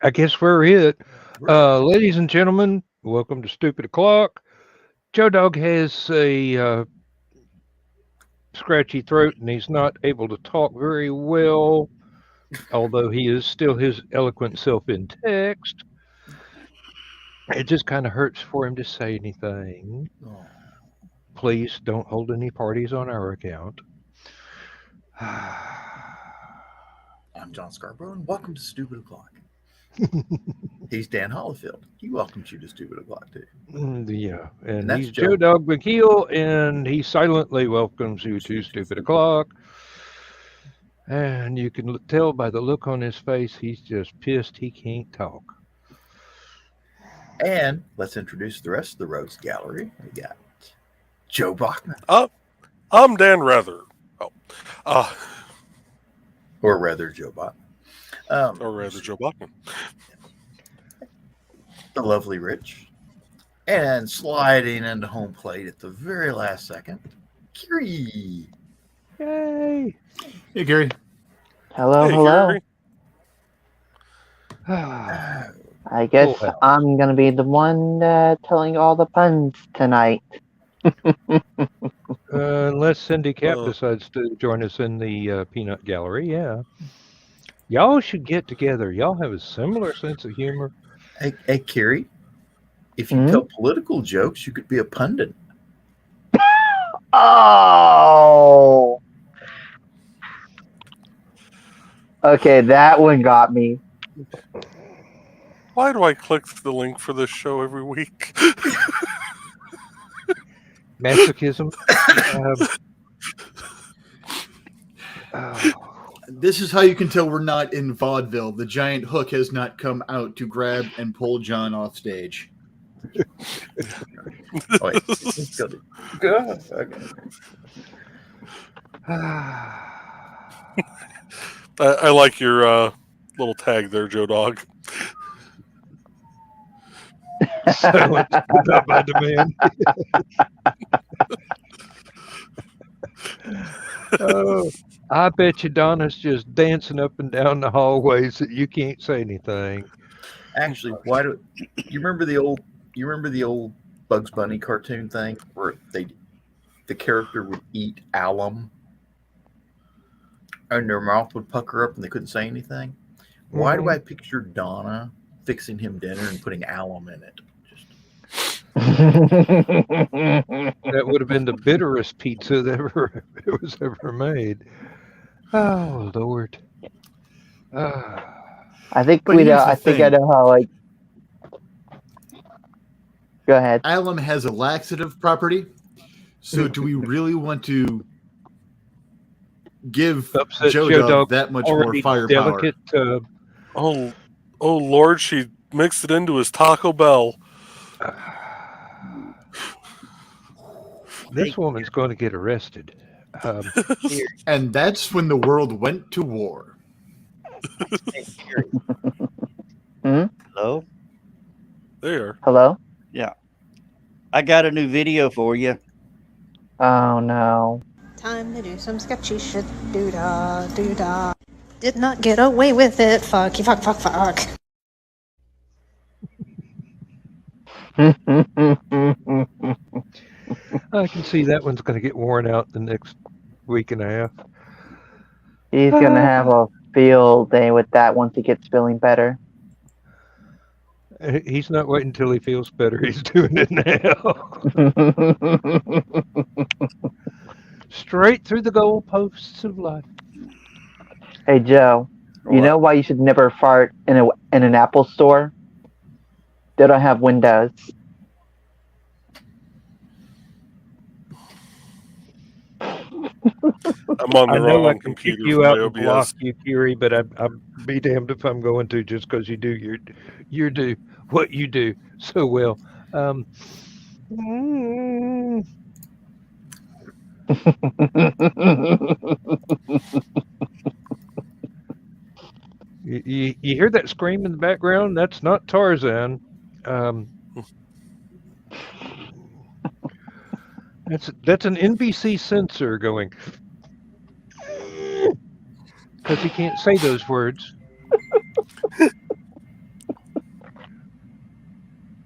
I guess we're it. Ladies and gentlemen, welcome to Stupid O'Clock. Joe Dog has a scratchy throat and he's not able to talk very well, although he is still his eloquent self in text. It just kind of hurts for him to say anything. Oh, Please don't hold any parties on our account. I'm John Scarborough, and welcome to Stupid O'Clock. He's Dan Hollifield. He welcomes you to Stupid O'Clock, too. Yeah, And and that's he's Joe Joe. Dog McKeel, and he silently welcomes you to Stupid O'Clock. And you can tell by the look on his face, he's just pissed he can't talk. And let's introduce the rest of the Rhodes Gallery. We got Joe Bachman, I'm Dan Rather. Oh, uh, or rather Joe Bachman. or rather, Joe Bachman. The lovely Rich. And sliding into home plate at the very last second, Kiri. Yay! Hey, Gary. Hello, Hey, hello. Gary. I guess Full house. I'm gonna be the one telling all the puns tonight. Unless Cindy Cap Uh. decides to join us in the peanut gallery, yeah. Y'all should get together. Y'all have a similar sense of humor. Hey, Kiri, if you Hmm? tell political jokes, you could be a pundit. Oh. Okay, that one got me. Why do I click the link for this show every week? Masochism. Oh, This is how you can tell we're not in vaudeville. The giant hook has not come out to grab and pull John off stage. Oh, wait. Let's go to- Good. Okay. I like your little tag there, Joe Dog. silence put up by demand. Oh, I bet you Donna's just dancing up and down the hallways that you can't say anything. Actually, why do you remember the old? You remember the old Bugs Bunny cartoon thing where the character would eat alum, and their mouth would pucker up and they couldn't say anything. Why do I picture Donna fixing him dinner and putting alum in it? That would have been the bitterest pizza that was ever made. Oh Lord. I think But we know. here's the I think I thing. know how. Like, go ahead. Alum has a laxative property. So do we really want to give Upset Joe Joe Dog Dog that much more already firepower? delicate. Oh Lord, she mixed it into his Taco Bell. This woman's going to get arrested. And that's when the world went to war. Hey, Gary. Hmm? Hello? There. Hello. I got a new video for you. Oh no. Time to do some sketchy shit. Doo-dah, doo-dah. Did not get away with it. Fuck, you fuck, fuck, fuck. I can see that one's going to get worn out the next week and a half. He's gonna have a field day with that once he gets feeling better. He's not waiting until he feels better. He's doing it now. Straight through the goalposts of life. Hey Joe, you know why you should never fart in an Apple store? They don't have windows. I'm on the I know I wrong can kick computer you for out my and block OBS. you, Kiri, but I'm be damned if I'm going to just because you do what you do so well. Mm, you hear that scream in the background? That's not Tarzan. That's an NBC censor going because he can't say those words.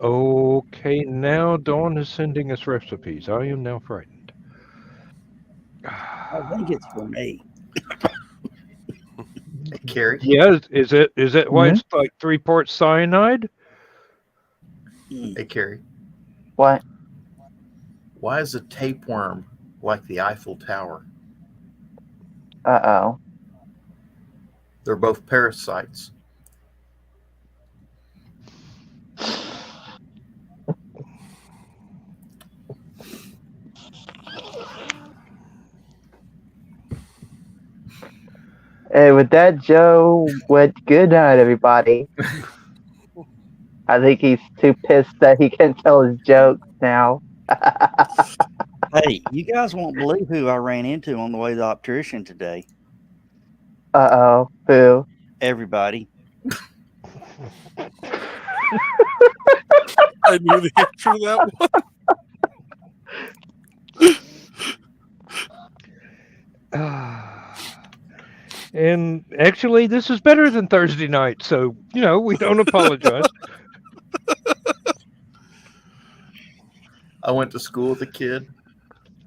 Okay, now Dawn is sending us recipes. I am now frightened. I think it's for me. Hey, Carrie. Yeah, is that why Mhm. it's like 3 parts cyanide? Hey, Carrie. What? Why is a tapeworm like the Eiffel Tower? Uh-oh. They're both parasites. Hey, with that, Joe went good night, everybody. I think he's too pissed that he can't tell his jokes now. Hey, you guys won't believe who I ran into on the way to the optician today. Uh-oh. Who? Everybody. I knew the answer to that one. And actually, this is better than Thursday night, so, we don't apologize. I went to school with a kid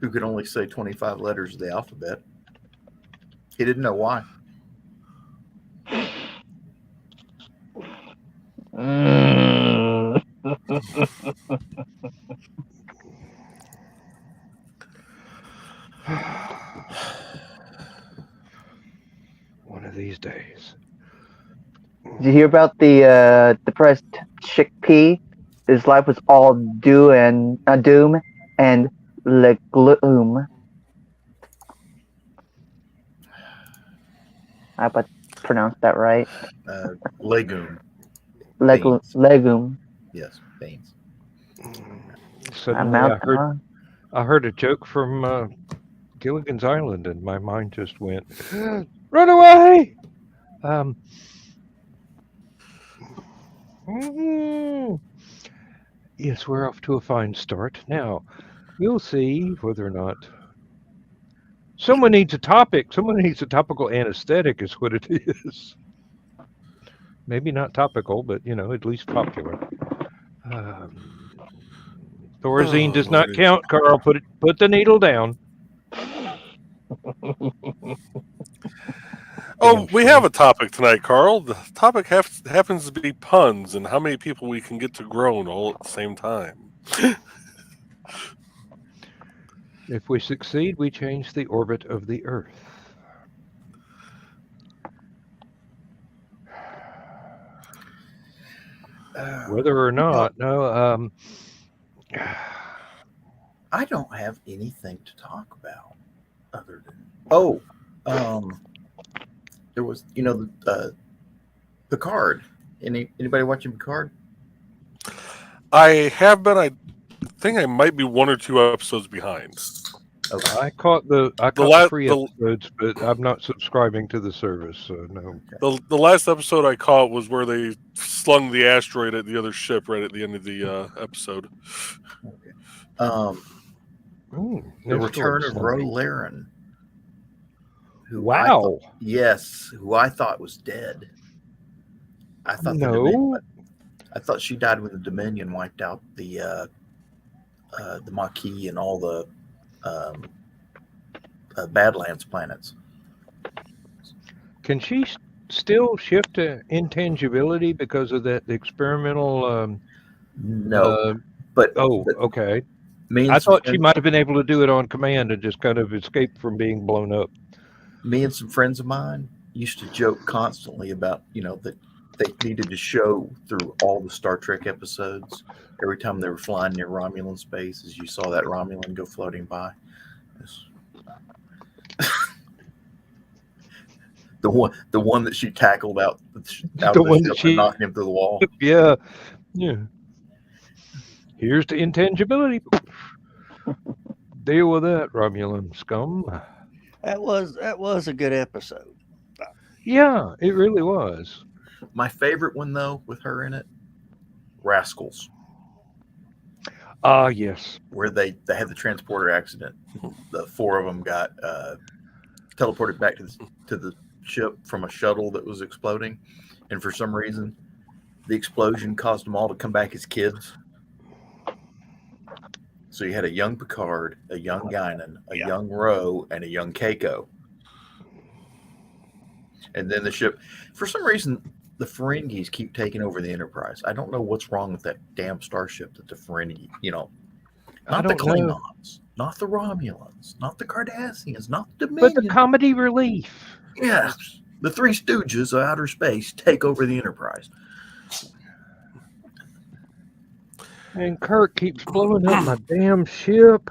who could only say 25 letters of the alphabet. He didn't know why. Mm. One of these days. Did you hear about the depressed chickpea? His life was all doom and gloom. I hope I pronounced that right. Legume. Beans. Legume. Yes, beans. Suddenly, I heard a joke from Gilligan's Island, and my mind just went, "Run away!" Yes, we're off to a fine start. Now, we'll see whether or not someone needs a topic. Someone needs a topical anesthetic, is what it is. Maybe not topical, but at least popular. Thorazine does not Lordy. count. Carl, put the needle down. Oh, we have a topic tonight, Carl. The topic happens to be puns and how many people we can get to groan all at the same time. If we succeed, we change the orbit of the Earth. Whether or not, no. I don't have anything to talk about other than there was Picard. Anybody watching Picard? I have been. I think I might be 1 or 2 episodes behind. Okay. I caught the free episodes, but I'm not subscribing to the service, so no. The last episode I caught was where they slung the asteroid at the other ship right at the end of the episode. Okay. The return of Ro Laren. Laren. Who I thought was dead. I thought I thought she died when the Dominion wiped out the Maquis and all the Badlands planets. Can she still shift to intangibility because of that experimental? No, but okay. I thought she might have been able to do it on command and just kind of escape from being blown up. Me and some friends of mine used to joke constantly about that they needed to show through all the Star Trek episodes every time they were flying near Romulan space, as you saw that Romulan go floating by. The one that she tackled out of the ship and knocked him through the wall. Yeah. Here's the intangibility. Deal with that, Romulan scum. That was a good episode. Yeah, it really was. My favorite one, though, with her in it, Rascals. Yes. Where they had the transporter accident. The 4 of them got teleported back to the ship from a shuttle that was exploding, and for some reason, the explosion caused them all to come back as kids. So you had a young Picard, a young Guinan, a young Ro, and a young Keiko. And then the ship, for some reason, the Ferengis keep taking over the Enterprise. I don't know what's wrong with that damn starship that the Ferengi, not the Klingons, not the Romulans, not the Cardassians, not the Dominion. But the comedy relief. Yes. The Three Stooges of outer space take over the Enterprise. And Kirk keeps blowing up my damn ship.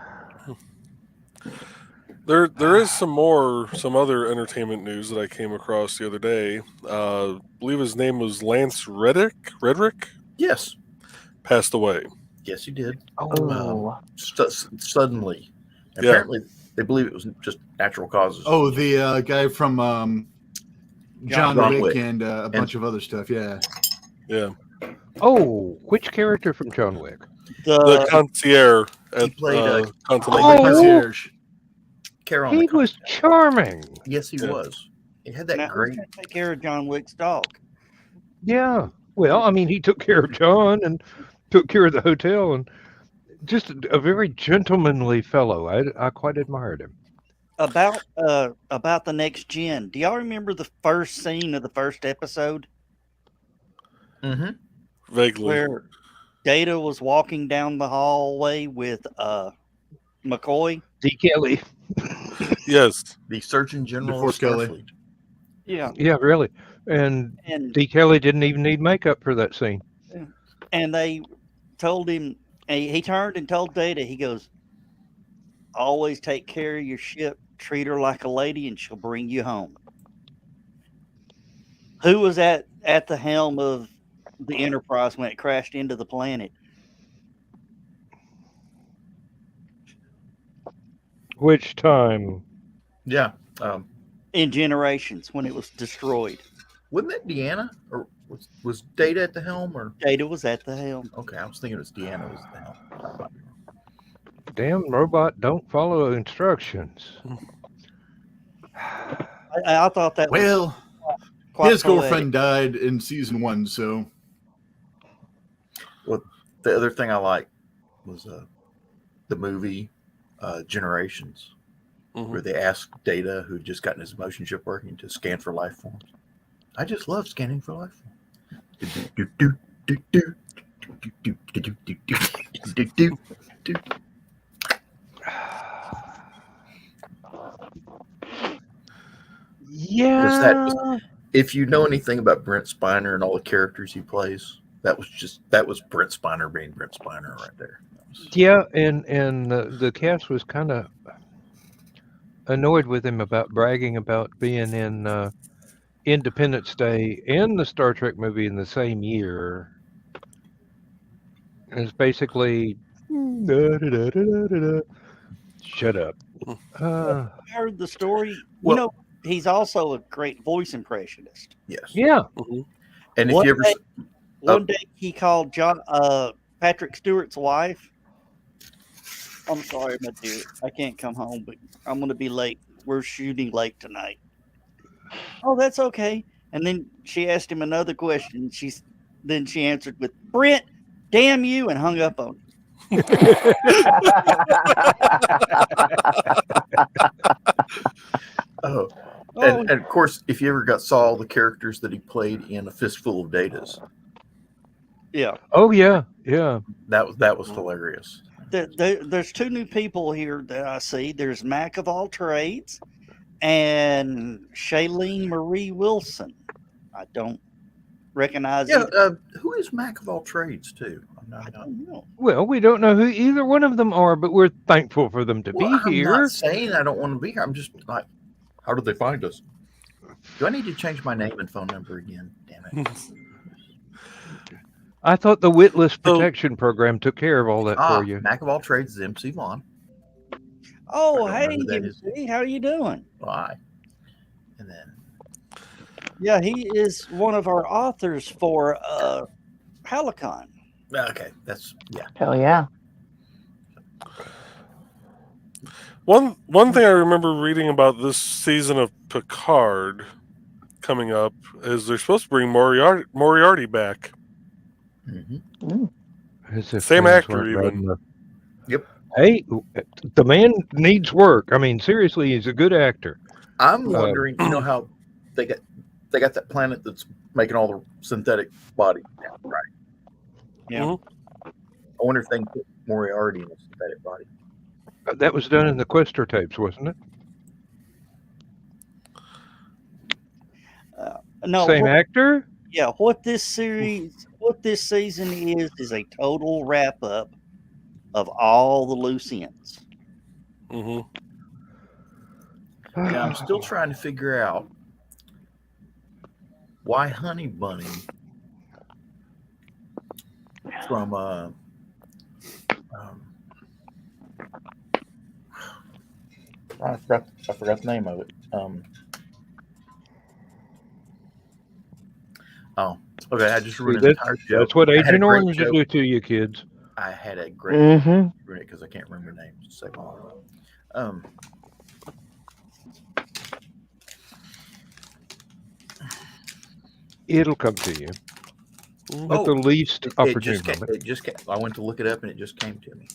There is some other entertainment news that I came across the other day. I believe his name was Lance Redrick. Yes. Passed away. Yes, he did. Oh. Suddenly. Apparently, they believe it was just natural causes. Oh, the guy from John Wick and a bunch of other stuff. Yeah. Yeah. Oh, which character from John Wick? The concierge. He played concierge. He was charming. Yes, he was. He had that great. Take care of John Wick's dog. Yeah. Well, I mean, he took care of John and took care of the hotel, and just a very gentlemanly fellow. I quite admired him. About the next gen. Do y'all remember the first scene of the first episode? Mm-hmm. Vaguely. Where Data was walking down the hallway with McCoy. D. Kelly. Yes. The Surgeon General Before of Kelly. Starfleet. Yeah. Yeah, really. And D. Kelly didn't even need makeup for that scene. And they told him, he turned and told Data, he goes, always take care of your ship, treat her like a lady, and she'll bring you home. Who was at the helm of the Enterprise when it crashed into the planet? Which time? Yeah. In Generations, when it was destroyed. Wasn't that Deanna? Or was Data at the helm? Or Data was at the helm. Okay, I was thinking it was Deanna was at the helm. Damn robot don't follow instructions. I thought that Well, quite his poetic. girlfriend died in season 1, so. Well, the other thing I liked was the movie Generations, where they asked Data, who'd just gotten his motion chip working, to scan for life forms. I just love scanning for life forms. Yeah. If you know anything about Brent Spiner and all the characters he plays, that was Brent Spiner being Brent Spiner right there. Yeah, and the cast was kind of annoyed with him about bragging about being in Independence Day and the Star Trek movie in the same year. And it's basically shut up. I heard the story. Well, he's also a great voice impressionist. Yes. Yeah. And if you ever one day he called Patrick Stewart's wife. I'm sorry, my dear. I can't come home, but I'm going to be late. We're shooting late tonight. Oh, that's okay. And then she asked him another question. Then she answered with, Brent, damn you, and hung up on him. And of course, if you ever saw all the characters that he played in A Fistful of Datas. Yeah. Oh, yeah. Yeah. That was hilarious. There's two new people here that I see. There's Mac of All Trades and Shailene Marie Wilson. I don't recognize who is Mac of All Trades, too? I don't know. Well, we don't know who either one of them are, but we're thankful for them to be here. I'm not saying I don't want to be here. I'm just like, how did they find us? Do I need to change my name and phone number again? Damn it. I thought the Witless Protection Program took care of all that for you. Mac of All Trades is MC Vaughn. Oh, hey, MC, how are you doing? Why? And then. Yeah, he is one of our authors for HallowCon. Okay, Hell yeah. One thing I remember reading about this season of Picard coming up is they're supposed to bring Moriarty back. Mm-hmm. Same actor, even. Yep. Hey, the man needs work. I mean, seriously, he's a good actor. I'm wondering, you know how they got that planet that's making all the synthetic body now, right? Yeah. Mhm. I wonder if they can put Moriarty in a synthetic body. That was done in the Questor tapes, wasn't it? No, Same actor? yeah. What this season is a total wrap up of all the loose ends. Mm-hmm. Now, I'm still trying to figure out why Honey Bunny from I forgot the name of it. Oh, okay. I just ruined an entire joke. That's what I had a Agent great Orange will joke. do to you, kids. I had a great joke because I can't remember names. Second one. It'll come to you at the least opportune moment. It just came. I went to look it up and it just came to me.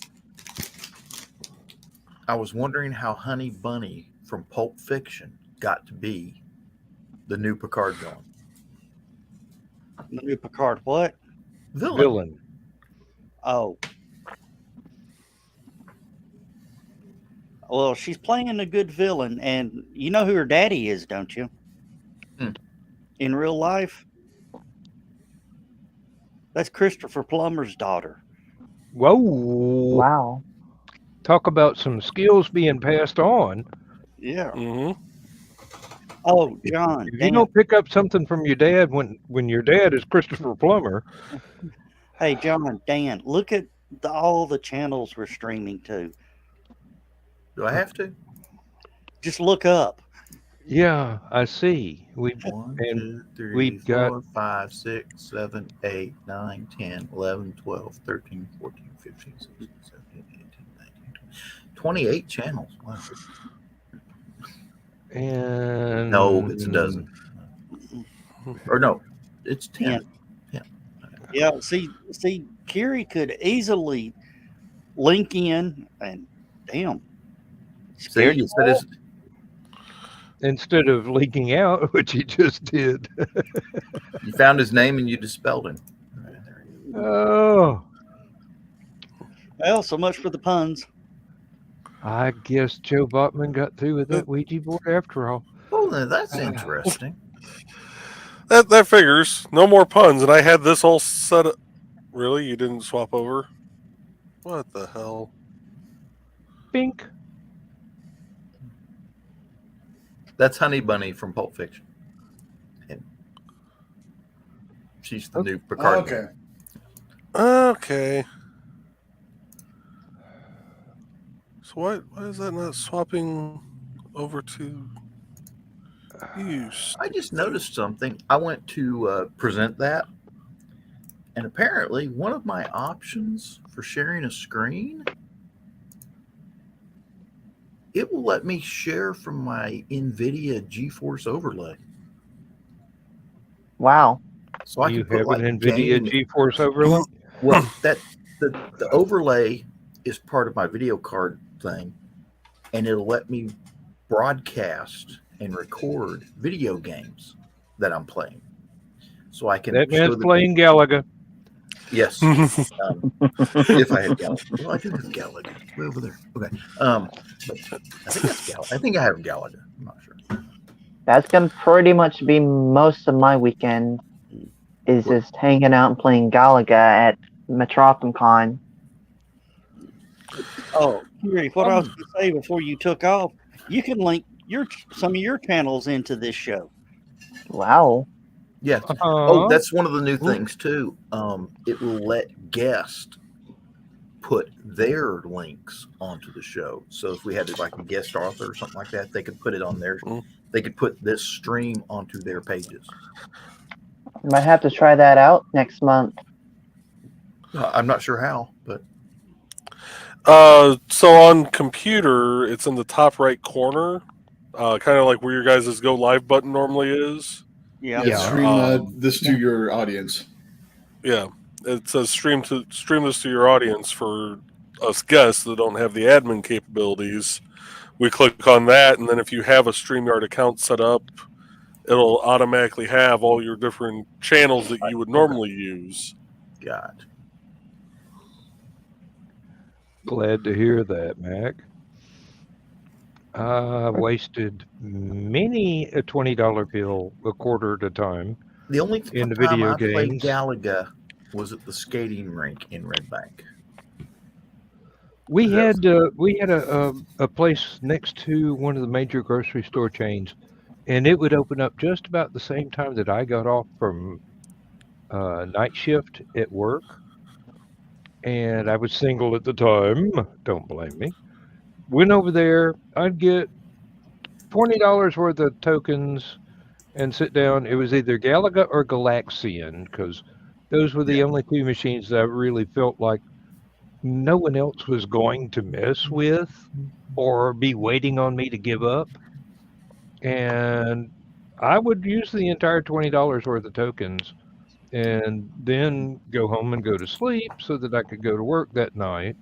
I was wondering how Honey Bunny from Pulp Fiction got to be the new Picard villain. The new Picard, what? Villain. Oh. Well, she's playing a good villain, and you know who her daddy is, don't you? In real life? That's Christopher Plummer's daughter. Whoa. Wow. Talk about some skills being passed on. Yeah. Mm-hmm. Oh, John. If you don't pick up something from your dad when your dad is Christopher Plummer. Hey, John, Dan, look at all the channels we're streaming to. Do I have to? Just look up. Yeah, I see. We've 1, 2, 3, 4, 5, 6, 7, 8, 9, 10, 11, 12, 13, 14, 15, 16, 17, 18, 19, 28 channels. Wow. And no, it's a dozen. Or no, it's 10. Yeah, see, Kiri could easily link in and damn. See, you said it's instead of leaking out, which he just did. You found his name and you dispelled him. Oh. Well, so much for the puns. I guess Joe Botman got through with that Ouija board after all. Oh, that's interesting. That figures. No more puns, and I had this all set up. Really? You didn't swap over? What the hell? Bink. That's Honey Bunny from Pulp Fiction. And she's the new Picard. Okay. Okay. So why is that not swapping over to use? I just noticed something. I went to present that, and apparently one of my options for sharing a screen, it will let me share from my NVIDIA GeForce overlay. Wow. So I you can put have an NVIDIA GeForce overlay? Well, the overlay is part of my video card thing, and it'll let me broadcast and record video games that I'm playing. So I can. That man's playing Galaga. Yes. If I had Galaga. Well, I do have Galaga. Way over there. Okay. I think I have Galaga. I'm not sure. That's going to pretty much be most of my weekend is just hanging out and playing Galaga at HallowCon's. Oh, Kiri, what I was going to say before you took off, you can link some of your channels into this show. Wow. Yeah. Oh, that's one of the new things too. It will let guests put their links onto the show. So if we had like a guest author or something like that, they could put it on their. They could put this stream onto their pages. Might have to try that out next month. I'm not sure how, but. So on computer, it's in the top right corner, kind of like where your guys' go live button normally is. Yeah. Stream this to your audience. Yeah, it says stream this to your audience for us guests that don't have the admin capabilities, we click on that, and then if you have a StreamYard account set up, it'll automatically have all your different channels that you would normally use. God. Glad to hear that, Mac. I wasted many a $20 bill a quarter at a time. The only in the time video I played games. Galaga was at the skating rink in Red Bank. We had a place next to one of the major grocery store chains, and it would open up just about the same time that I got off from night shift at work, and I was single at the time. Don't blame me. Went over there. I'd get $20 worth of tokens and sit down. It was either Galaga or Galaxian because those were the only two machines that I really felt like no one else was going to mess with or be waiting on me to give up. And I would use the entire $20 worth of tokens and then go home and go to sleep so that I could go to work that night.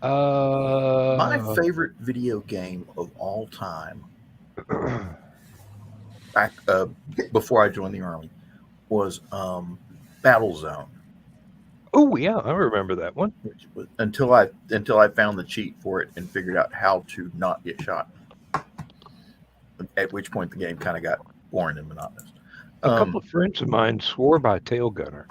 My favorite video game of all time, back before I joined the Army, was Battlezone. Oh yeah, I remember that one. Until I found the cheat for it and figured out how to not get shot. At which point the game kind of got boring and monotonous. A couple of friends of mine swore by Tail Gunner.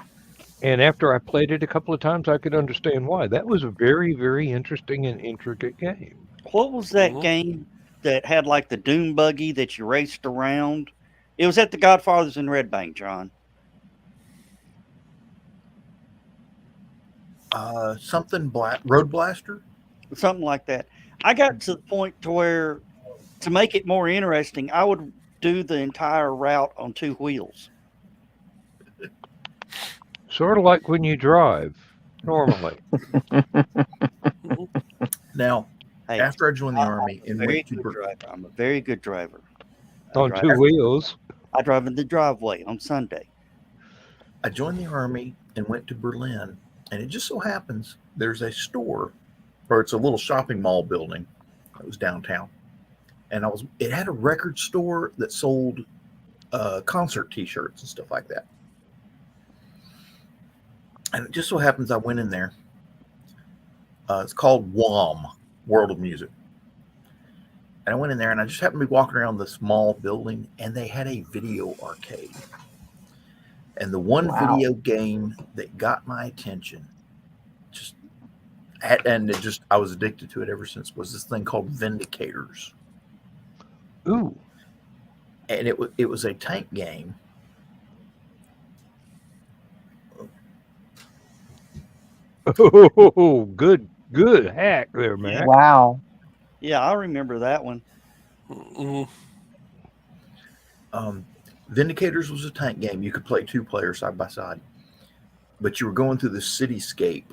And after I played it a couple of times, I could understand why. That was a very, very interesting and intricate game. What was that game that had like the dune buggy that you raced around? It was at the Godfathers in Red Bank, John. Road Blaster? Something like that. I got to the point to where, to make it more interesting, I would do the entire route on two wheels. Sort of like when you drive, normally. Now, after I joined the Army and went to I'm a very good driver. On two wheels. I drive in the driveway on Sunday. I joined the Army and went to Berlin, and it just so happens there's a store, or it's a little shopping mall building that was downtown, and it had a record store that sold concert T-shirts and stuff like that. And it just so happens I went in there. It's called WOM, World of Music. And I went in there and I just happened to be walking around this small building and they had a video arcade. And the one video game that got my attention, I was addicted to it ever since, was this thing called Vindicators. Ooh. And it was a tank game. Oh, good hack there, man. Wow. Yeah, I remember that one. Vindicators was a tank game. You could play two players side by side, but you were going through the cityscape,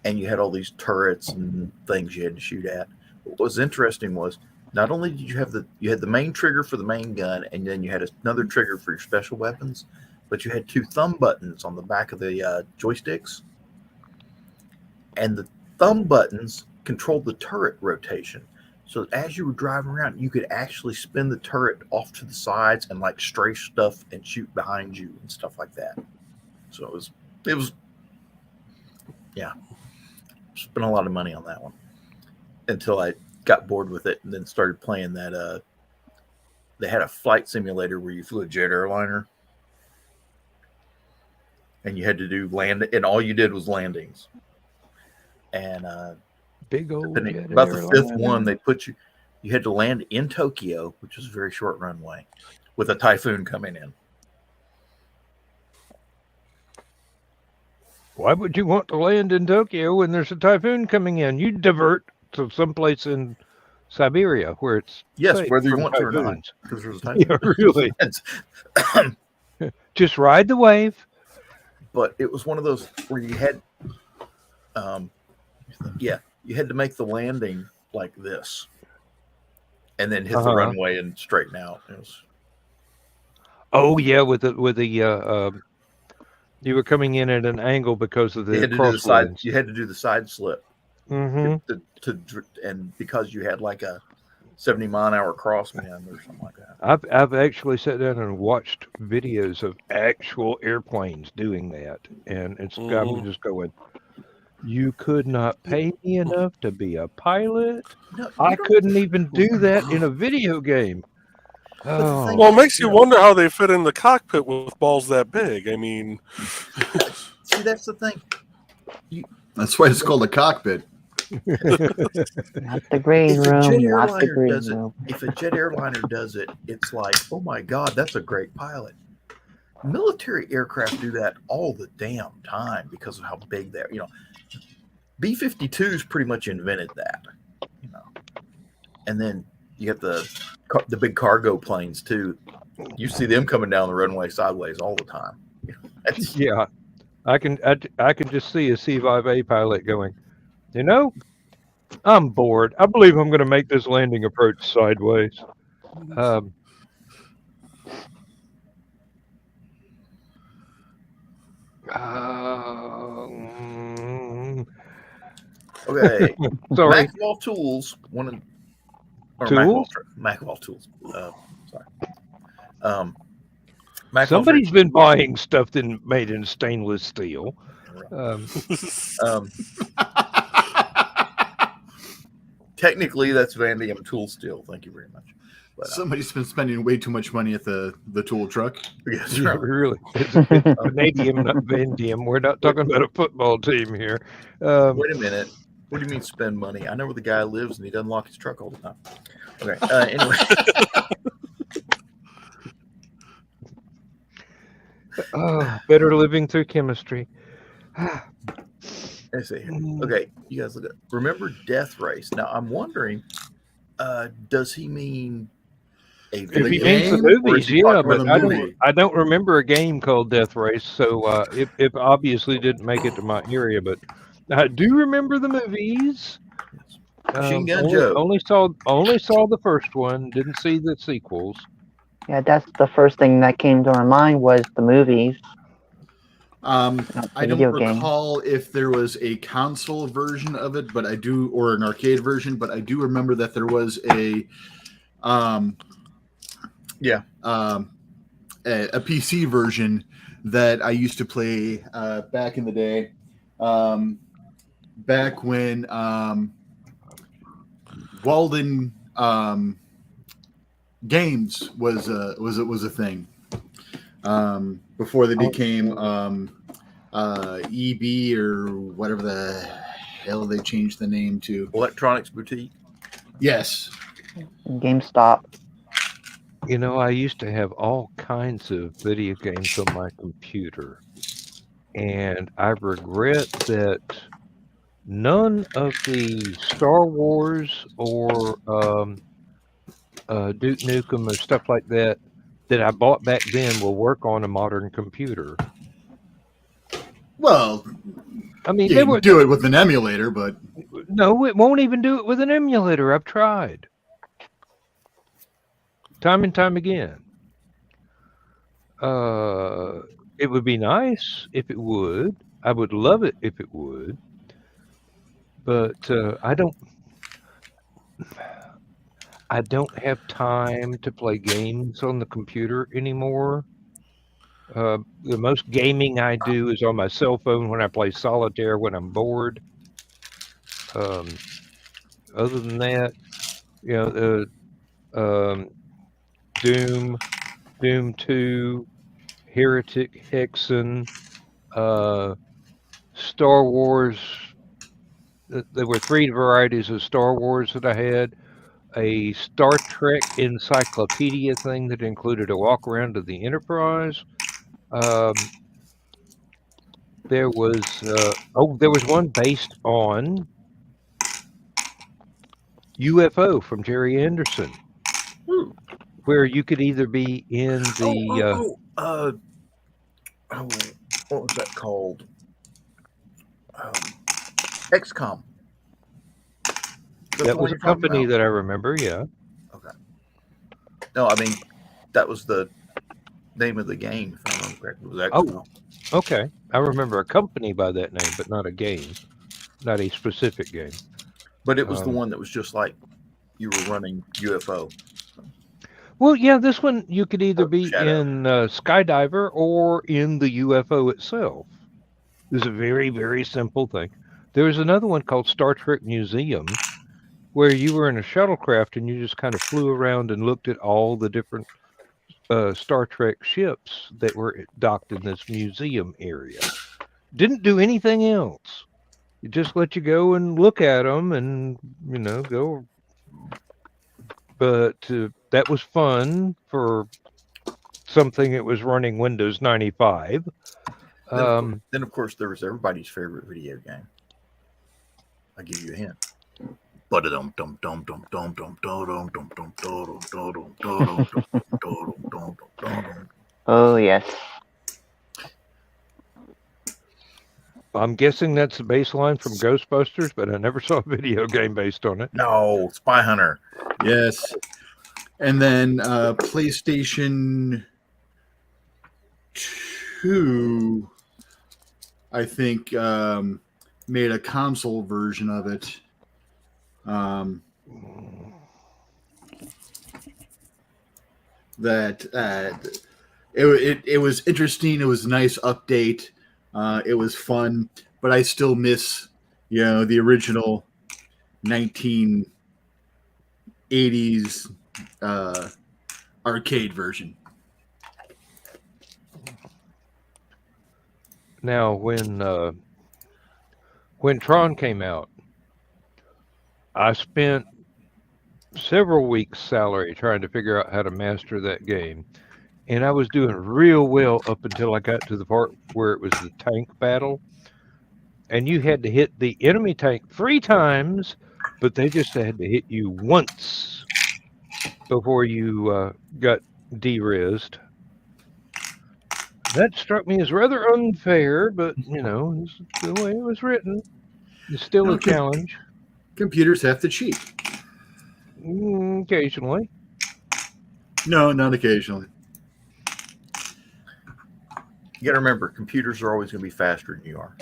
and you had all these turrets and things you had to shoot at. What was interesting was not only did you had the main trigger for the main gun, and then you had another trigger for your special weapons, but you had two thumb buttons on the back of the joysticks. And the thumb buttons controlled the turret rotation. So as you were driving around, you could actually spin the turret off to the sides and like strafe stuff and shoot behind you and stuff like that. So it was spent a lot of money on that one until I got bored with it and then started playing that. They had a flight simulator where you flew a jet airliner and you had to do and all you did was landings. And big old about the fifth one, they put you had to land in Tokyo, which was a very short runway, with a typhoon coming in. Why would you want to land in Tokyo when there's a typhoon coming in? You divert to someplace in Siberia where it's safe whether you from want typhoons. to or not, because there's a typhoon. Yeah, really. Just ride the wave. But it was one of those where you had you had to make the landing like this and then hit the runway and straighten out. It was... Oh yeah, with the You were coming in at an angle because of You the had to do the side. crosswinds. You had to do the side slip. Mm-hmm. And because you had like a 70-mile-an-hour crosswind or something like that. I've actually sat down and watched videos of actual airplanes doing that, and it's I'm just going. You could not pay me enough to be a pilot. No, I couldn't even do that in a video game. Oh, Well, it makes you wonder how they fit in the cockpit with balls that big. I mean, see, that's the thing. That's why it's called a cockpit. Not the green If a jet room. Not the airliner green does it, room. if a jet airliner does it, it's like, oh my God, that's a great pilot. Military aircraft do that all the damn time because of how big they're. B-52s pretty much invented that. And then you got the big cargo planes too. You see them coming down the runway sideways all the time. yeah. I can just see a C-5A pilot going, I'm bored. I believe I'm going to make this landing approach sideways. Okay. Sorry. Maxwell Tools. Tools? Maxwell Tools. Somebody's been buying stuff made in stainless steel. Technically, that's vanadium tool steel. Thank you very much. But, somebody's been spending way too much money at the tool truck. Yes, yeah, really. It's vanadium, not vanadium. We're not talking about a football team here. Wait a minute. What do you mean spend money? I know where the guy lives, and he doesn't lock his truck all the time. Okay. Anyway. Better living through chemistry. Let's see. Okay, you guys look at. Remember Death Race? Now I'm wondering, does he mean a If video he means the game, or movies, is he yeah, talking but about the movie? I don't remember a game called Death Race, so it obviously didn't make it to my area. But I do remember the movies. Machine Gun Joe. Only saw the first one. Didn't see the sequels. Yeah, that's the first thing that came to my mind was the movies. I don't recall if there was a console version of it, but I do, or an arcade version, but I do remember that there was a PC version that I used to play back in the day, back when Walden Games was a thing, before they became EB or whatever the hell they changed the name to. Electronics Boutique. Yes. GameStop. I used to have all kinds of video games on my computer, and I regret that none of the Star Wars or Duke Nukem or stuff like that I bought back then will work on a modern computer. Well, I mean, you can do it with an emulator, but no, it won't even do it with an emulator. I've tried time and time again. It would be nice if it would. I would love it if it would, but I don't have time to play games on the computer anymore. The most gaming I do is on my cell phone when I play solitaire when I'm bored. Other than that, Doom 2, Heretic, Hexen, Star Wars. There were 3 varieties of Star Wars that I had. A Star Trek encyclopedia thing that included a walk around of the Enterprise. There was one based on UFO from Jerry Anderson, where you could either be in the what was that called? XCOM. That was a company that I remember, yeah. Okay. No, I mean that was the name of the game, if I remember correctly. It was Oh, XCOM. okay. I remember a company by that name, but not a game, not a specific game. But it was the one that was just like you were running UFO. Well, yeah, this one you could either be Shadow. in Skydiver or in the UFO itself. It's a very, very simple thing. There was another one called Star Trek Museum, where you were in a shuttlecraft and you just kind of flew around and looked at all the different Star Trek ships that were docked in this museum area. Didn't do anything else. It just let you go and look at them and, go. But that was fun for something that was running Windows 95. Then, of course, there was everybody's favorite video game. I'll give you a hint. Oh, yes. I'm guessing that's the baseline from Ghostbusters, but I never saw a video game based on it. No, Spy Hunter. Yes. And then PlayStation 2, I think, made a console version of it. It was interesting. It was a nice update. It was fun, but I still miss, the original 1980s arcade version. Now, when Tron came out, I spent several weeks' salary trying to figure out how to master that game. And I was doing real well up until I got to the part where it was the tank battle. And you had to hit the enemy tank 3 times, but they just had to hit you once before you got de-rizzed. That struck me as rather unfair, but, it's the way it was written. It's still a challenge. Computers have to cheat. Occasionally. No, not occasionally. You got to remember, computers are always going to be faster than you are.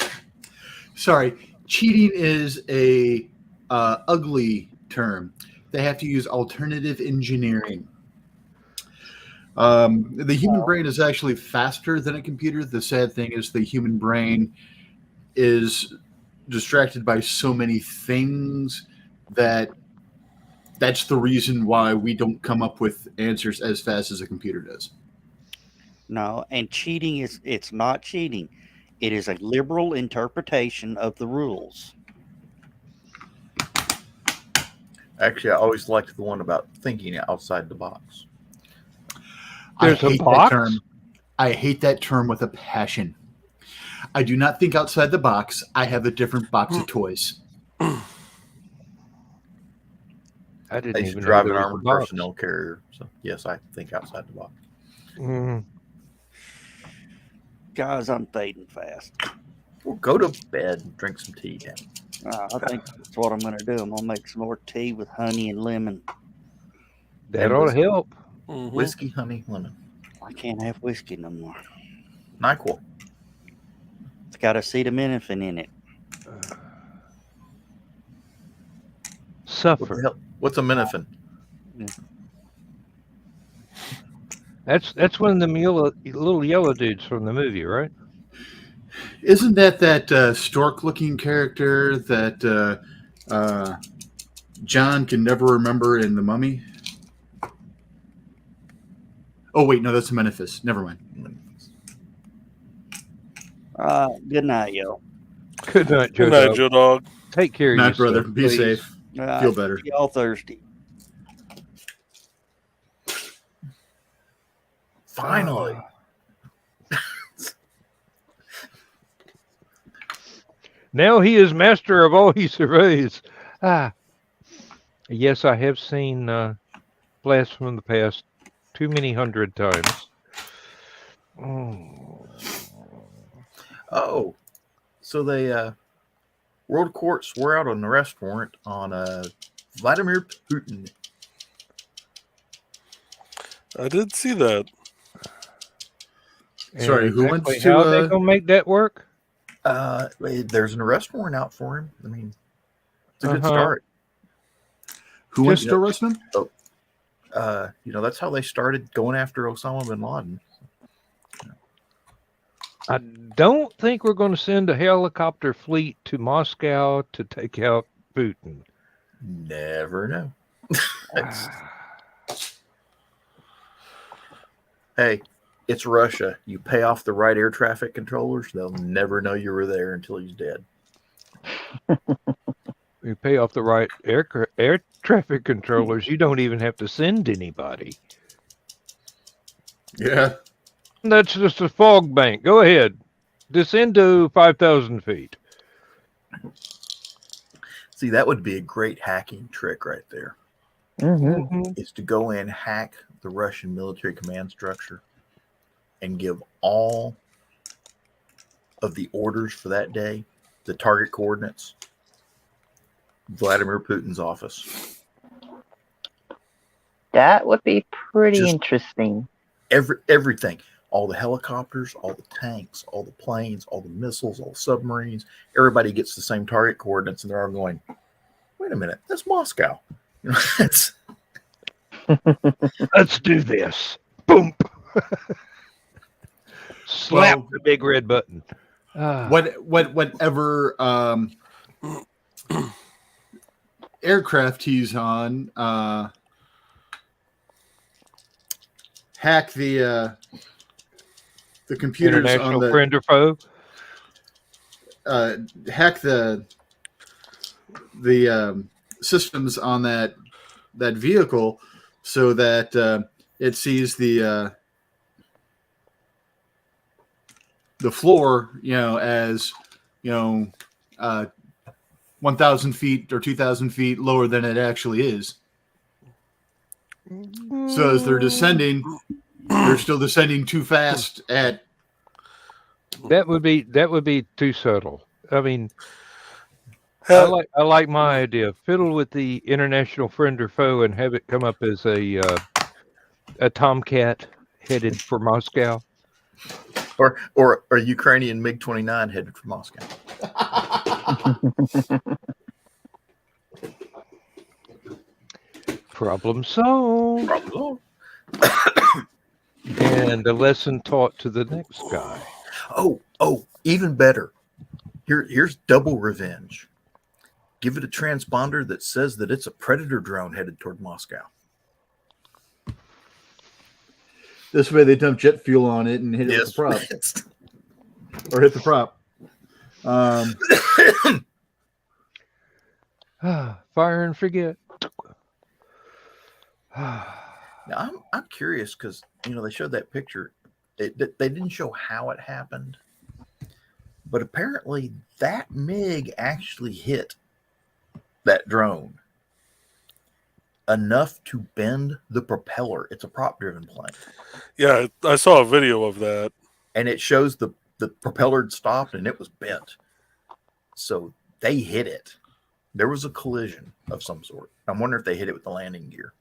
Sorry, cheating is a ugly term. They have to use alternative engineering. The human brain is actually faster than a computer. The sad thing is the human brain is distracted by so many things that's the reason why we don't come up with answers as fast as a computer does. No, and cheating it's not cheating. It is a liberal interpretation of the rules. Actually, I always liked the one about thinking outside the box. There's a box? That term. I hate that term with a passion. I do not think outside the box. I have a different box of toys. I didn't I used even to drive know an there was a armored box. personnel carrier. So, yes, I think outside the box. Guys, I'm fading fast. Well, go to bed and drink some tea then. I think that's what I'm going to do. I'm going to make some more tea with honey and lemon. That ought to help. Mm-hmm. Whiskey, honey, lemon. I can't have whiskey no more. NyQuil. It's got acetaminophen in it. Suffer. What's a minophen? That's one of the little yellow dudes from the movie, right? Isn't that stork-looking character that John can never remember in The Mummy? Oh, wait, no, that's Menephis. Never mind. Good night, yo. Good night, Joe. Good night, Joe Dog. Take care of Night, yourself, brother. Be please. safe. Feel better. Y'all thirsty. Finally. Now he is master of all he surveys. Yes, I have seen Blast from the Past too many 100 times. Oh, so they world court swore out an arrest warrant on Vladimir Putin. I did see that. Sorry, who wants exactly how they to? gonna make that work? There's an arrest warrant out for him. I mean, it's a good Uh-huh. start. Who wants Just- to arrest him? That's how they started going after Osama bin Laden. I don't think we're going to send a helicopter fleet to Moscow to take out Putin. Never know. Hey, it's Russia. You pay off the right air traffic controllers, they'll never know you were there until he's dead. You pay off the right air traffic controllers, you don't even have to send anybody. Yeah. That's just a fog bank. Go ahead. Descend to 5,000 feet. See, that would be a great hacking trick right there. Mm-hmm. Is to go in, hack the Russian military command structure, and give all of the orders for that day, the target coordinates, Vladimir Putin's office. That would be pretty Just- interesting. Everything. All the helicopters, all the tanks, all the planes, all the missiles, all the submarines. Everybody gets the same target coordinates, and they're all going, wait a minute, that's Moscow. It's Let's do this. Boom. Slap the big red button. Whatever aircraft he's on, hack the computers International on the friend or foe? hack the systems on that vehicle so that it sees the floor, as 1,000 feet or 2,000 feet lower than it actually is. So as they're descending, they're still descending too fast at. That would be too subtle. I mean, I like my idea. Fiddle with the international friend or foe and have it come up as a Tomcat headed for Moscow. or a Ukrainian MiG-29 headed for Moscow. Problem solved. And a lesson taught to the next guy. Oh, even better. Here's double revenge. Give it a transponder that says that it's a Predator drone headed toward Moscow. This way they dump jet fuel on it and hit it with the prop. Or hit the prop. Fire and forget. Now, I'm curious because, they showed that picture. They didn't show how it happened. But apparently that MiG actually hit that drone enough to bend the propeller. It's a prop-driven plane. Yeah, I saw a video of that. And it shows the propeller had stopped and it was bent. So they hit it. There was a collision of some sort. I'm wondering if they hit it with the landing gear.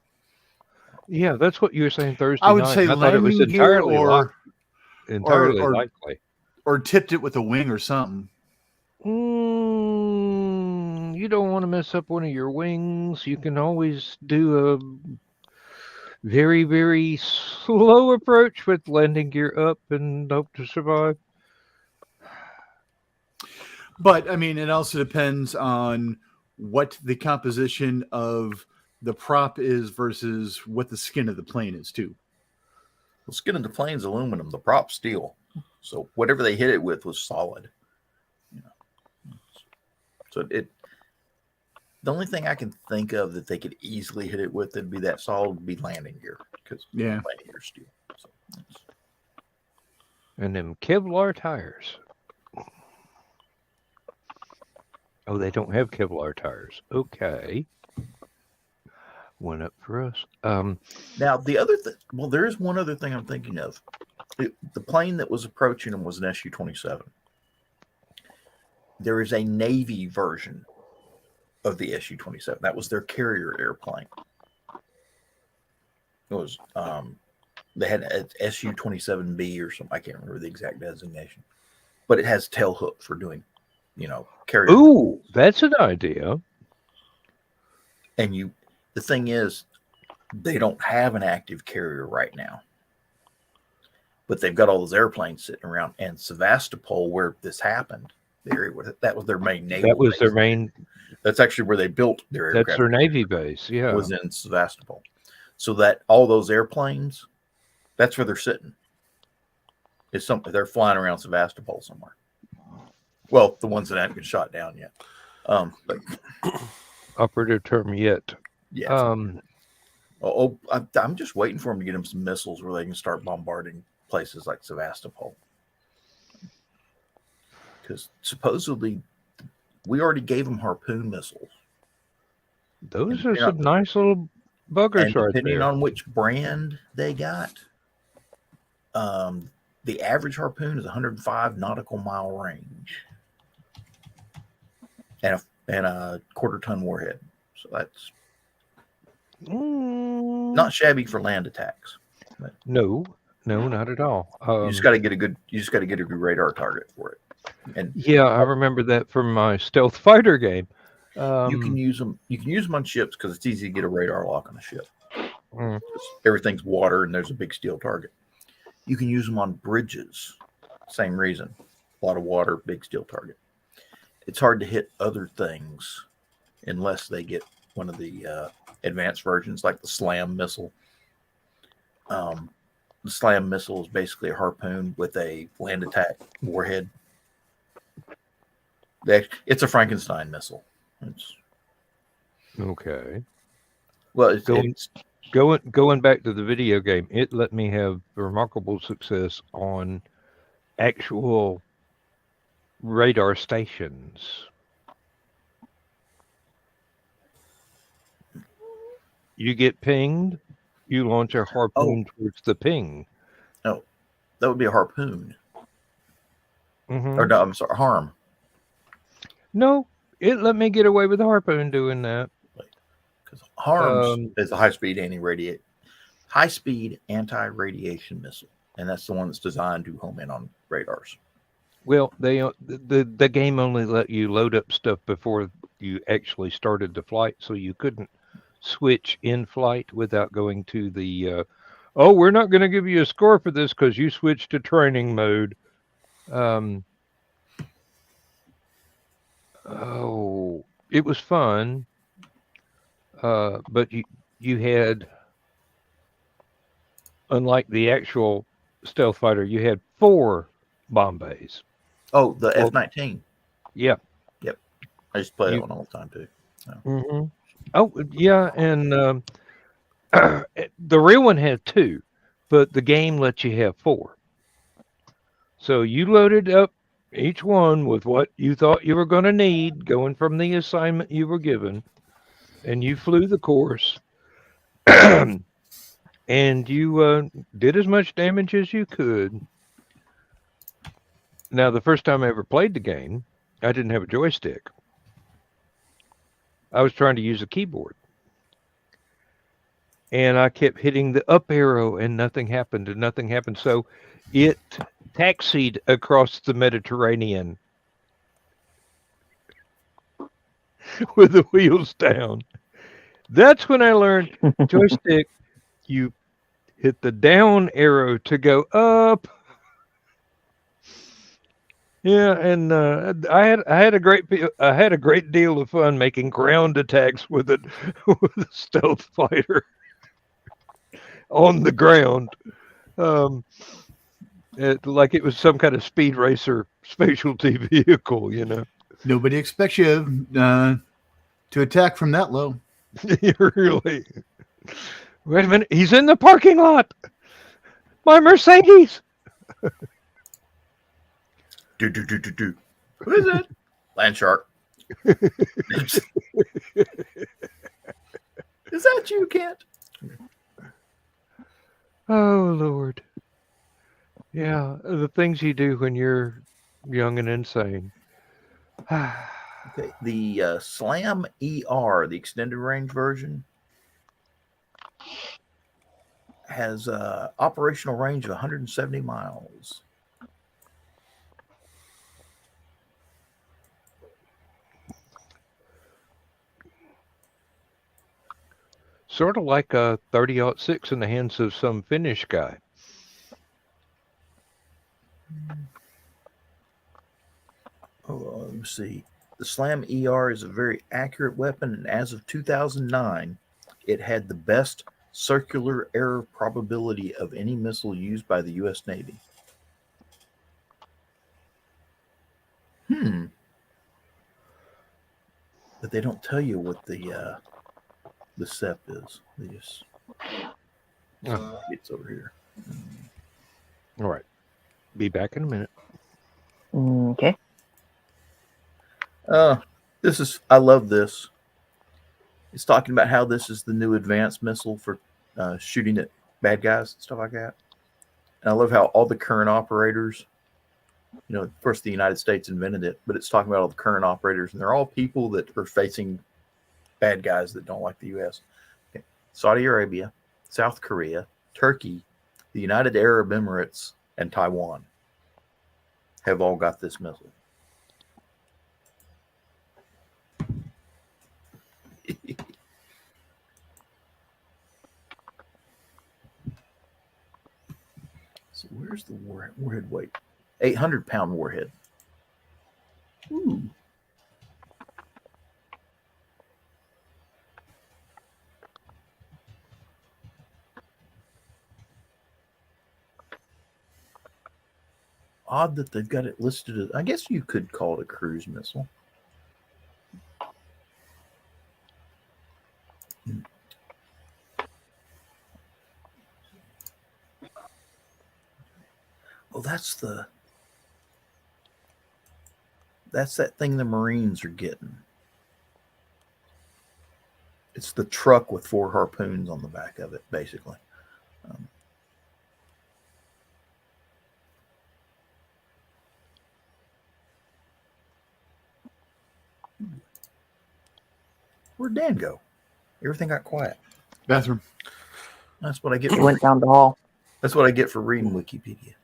Yeah, that's what you were saying Thursday I would night. say I thought it was landing gear entirely or likely. Or tipped it with a wing or something. You don't want to mess up one of your wings. You can always do a very, very slow approach with landing gear up and hope to survive. But, I mean, it also depends on what the composition of the prop is versus what the skin of the plane is, too. The skin of the plane's aluminum, the prop's steel. So whatever they hit it with was solid. So the only thing I can think of that they could easily hit it with that'd be that solid would be landing gear, because landing gear is steel. So, and them Kevlar tires. Oh, they don't have Kevlar tires. Okay. One up for us. Now, the other thing, there is one other thing I'm thinking of. The plane that was approaching them was an Su-27. There is a Navy version of the Su-27. That was their carrier airplane. It was They had a SU-27B or something. I can't remember the exact designation, but it has tail hook for doing, carrier. Ooh, that's an idea. And the thing is, they don't have an active carrier right now, but they've got all those airplanes sitting around. And Sevastopol, where this happened, that was their main naval. That was base. their main. That's actually where they built their aircraft. That's their Navy base. Yeah, was in Sevastopol. So that all those airplanes, that's where they're sitting. It's something they're flying around Sevastopol somewhere. Well, the ones that haven't been shot down yet. But operative term yet. yeah. I'm just waiting for them to get them some missiles where they can start bombarding places like Sevastopol. Because supposedly we already gave them Harpoon missiles. Those are some nice little buggers right depending there. on which brand they got, the average Harpoon is 105 nautical mile range and a quarter-ton warhead. So that's not shabby for land attacks. No, not at all. You just got to get a good radar target for it. And yeah, I remember that from my stealth fighter game. You can use them on ships because it's easy to get a radar lock on a ship. Mm. Everything's water and there's a big steel target. You can use them on bridges. Same reason. A lot of water, big steel target. It's hard to hit other things unless they get one of the advanced versions like the SLAM missile. The SLAM missile is basically a Harpoon with a land attack warhead. It's a Frankenstein missile. Okay. Well, going back to the video game, it let me have remarkable success on actual radar stations. You get pinged, you launch a Harpoon towards the ping. No, that would be a Harpoon. Mm-hmm. Or no, I'm sorry, Harm. No, it let me get away with a Harpoon doing that. Because Harms is a high-speed anti-radiation missile, and that's the one that's designed to home in on radars. Well, the game only let you load up stuff before you actually started the flight, so you couldn't switch in flight without going to the we're not going to give you a score for this because you switched to training mode. It was fun, but you had, unlike the actual stealth fighter, you had 4 bomb bays. Oh, the F-19. Yeah. Yep. I used to play that one all the time too. So. Mm-hmm. Oh, yeah, and the real one had 2, but the game lets you have 4. So you loaded up each one with what you thought you were going to need, going from the assignment you were given, and you flew the course, and you did as much damage as you could. Now, the first time I ever played the game, I didn't have a joystick. I was trying to use a keyboard. And I kept hitting the up arrow and nothing happened and nothing happened. So it taxied across the Mediterranean with the wheels down. That's when I learned joystick, you hit the down arrow to go up. Yeah, and I had a great deal of fun making ground attacks with it with a stealth fighter on the ground, like it was some kind of speed racer specialty vehicle, you know. Nobody expects you to attack from that low. Really? Wait a minute, he's in the parking lot. My Mercedes. Who is it? Land shark. Is that you, Kent? Oh, Lord. Yeah, the things you do when you're young and insane. Okay, the Slam ER, the extended range version, has a operational range of 170 miles. Sort of like a 30-06 in the hands of some Finnish guy. Oh, let me see. The Slam ER is a very accurate weapon, and as of 2009, it had the best circular error probability of any missile used by the U.S. Navy. But they don't tell you what the SEP is. They just it's over here. All right. Be back in a minute. Okay. I love this. It's talking about how this is the new advanced missile for shooting at bad guys and stuff like that. And I love how all the current operators, of course, the United States invented it, but it's talking about all the current operators, and they're all people that are facing bad guys that don't like the U.S. Okay. Saudi Arabia, South Korea, Turkey, the United Arab Emirates, and Taiwan have all got this missile. So where's the warhead weight? 800-pound warhead. Ooh. Odd that they've got it listed as, I guess you could call it a cruise missile. Oh, that's that thing the Marines are getting. It's the truck with 4 harpoons on the back of it, basically. Where'd Dan go? Everything got quiet. Bathroom. That's what I get. He went down the hall. That's what I get for reading Wikipedia.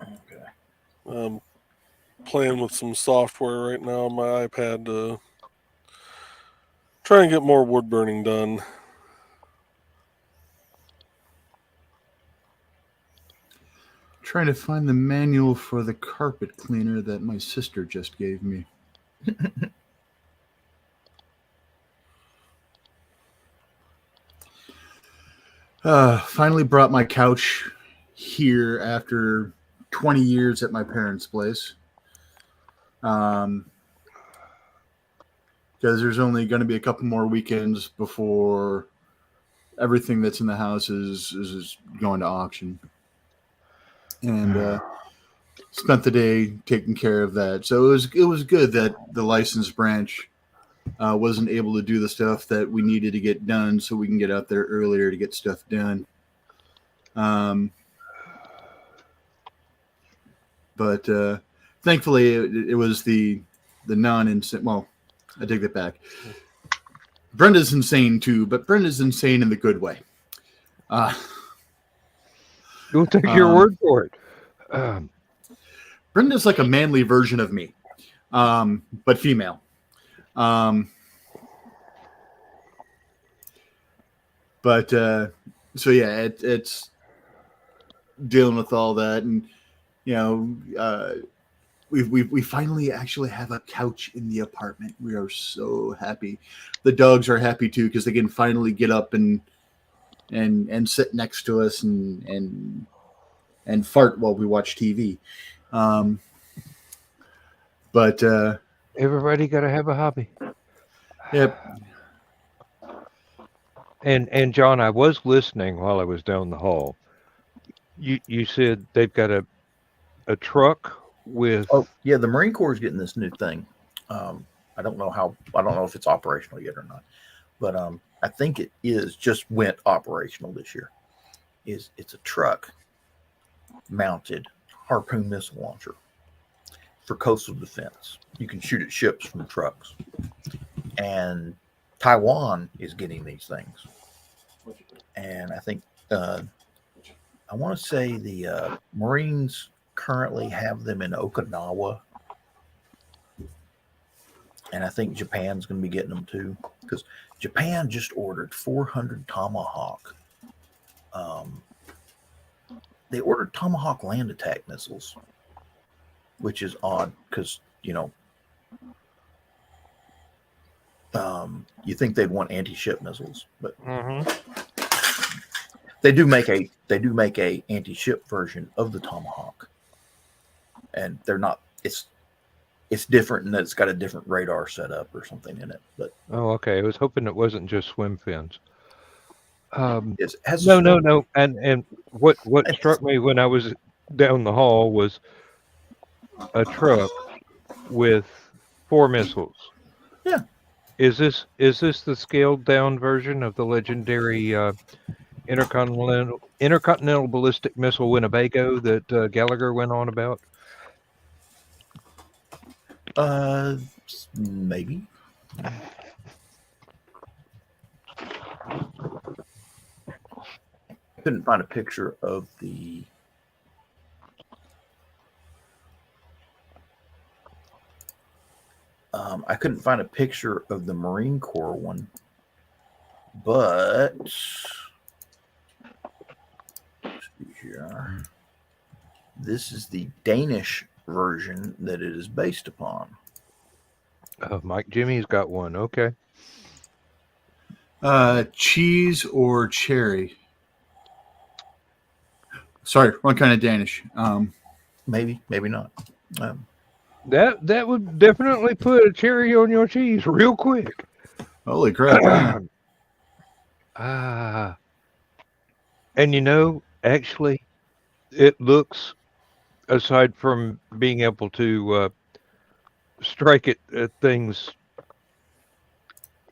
Okay. Playing with some software right now on my iPad to try and get more wood burning done. Trying to find the manual for the carpet cleaner that my sister just gave me. Finally brought my couch here after 20 years at my parents' place. Because there's only going to be a couple more weekends before everything that's in the house is going to auction. And spent the day taking care of that. So it was good that the licensed branch wasn't able to do the stuff that we needed to get done, so we can get out there earlier to get stuff done. But thankfully, it was the non-insane. Well, I take that back. Brenda's insane too, but Brenda's insane in the good way. We'll take your word for it. Brenda's like a manly version of me, but female. But so yeah, it's dealing with all that, and we finally actually have a couch in the apartment. We are so happy. The dogs are happy too because they can finally get up and sit next to us and fart while we watch TV. But everybody got to have a hobby. Yep. And John, I was listening while I was down the hall. You said they've got a truck with. Oh yeah, the Marine Corps is getting this new thing. I don't know if it's operational yet or not, but I think it just went operational this year. It's a truck mounted harpoon missile launcher for coastal defense. You can shoot at ships from trucks, and Taiwan is getting these things, and I think I want to say the Marines currently have them in Okinawa, and I think Japan's going to be getting them too, because Japan just ordered 400 Tomahawk. They ordered Tomahawk land attack missiles, which is odd because, you think they'd want anti-ship missiles, but they do make a anti-ship version of the Tomahawk, and they're not. It's different in that it's got a different radar setup or something in it. But okay. I was hoping it wasn't just swim fins. No. And what struck me when I was down the hall was a truck with 4 missiles. Yeah. Is this the scaled down version of the legendary intercontinental ballistic missile Winnebago that Gallagher went on about? Maybe. I couldn't find a picture of the. I couldn't find a picture of the Marine Corps one, but let's see here. This is the Danish version that it is based upon. Mike Jimmy's got one. Okay. Cheese or cherry? Sorry, wrong kind of Danish. Maybe not. That would definitely put a cherry on your cheese real quick. Holy crap! And actually, it looks, aside from being able to strike it at things a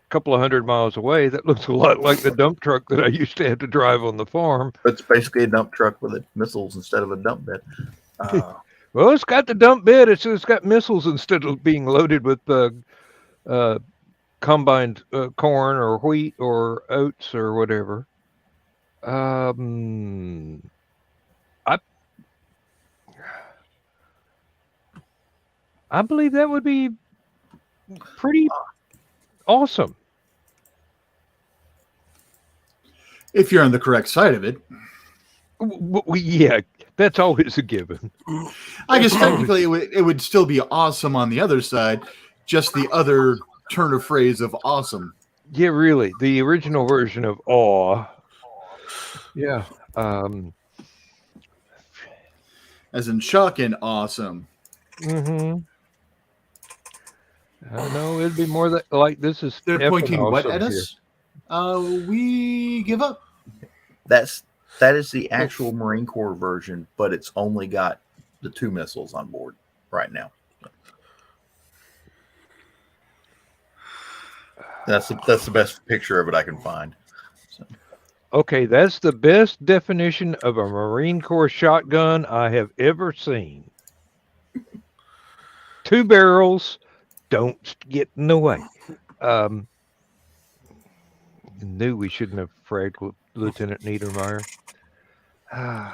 couple of 100 miles away, that looks a lot like the dump truck that I used to have to drive on the farm. It's basically a dump truck with missiles instead of a dump bed. Well, it's got the dump bed. It's got missiles instead of being loaded with combined corn or wheat or oats or whatever. I believe that would be pretty awesome. If you're on the correct side of it. Yeah, that's always a given. I guess technically it would still be awesome on the other side, just the other turn of phrase of awesome. Yeah, really. The original version of awe. Yeah. As in shock and awesome. Mm-hmm. I know it'd be more like this is. They're pointing awesome what at us? We give up. That is the actual Marine Corps version, but it's only got the 2 missiles on board right now. That's the best picture of it I can find. So. Okay, that's the best definition of a Marine Corps shotgun I have ever seen. 2 barrels, don't get in the way. Knew we shouldn't have fragged Lieutenant Niedermeyer. Oh,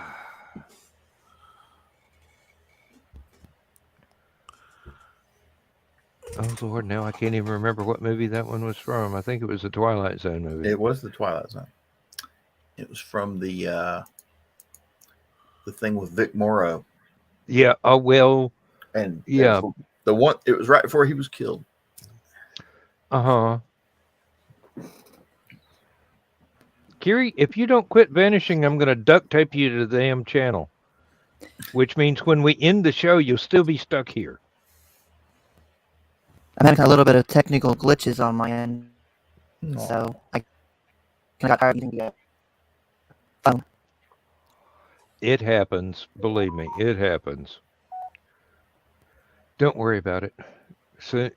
Lord, now I can't even remember what movie that one was from. I think it was the Twilight Zone movie. It was the Twilight Zone. It was from the thing with Vic Morrow. Yeah, well. And yeah. The one, it was right before he was killed. Uh-huh. Kiri, if you don't quit vanishing, I'm going to duct tape you to the damn channel. Which means when we end the show, you'll still be stuck here. I'm having a little bit of technical glitches on my end. So I got tired of using the phone. It happens. Believe me, it happens. Don't worry about it. So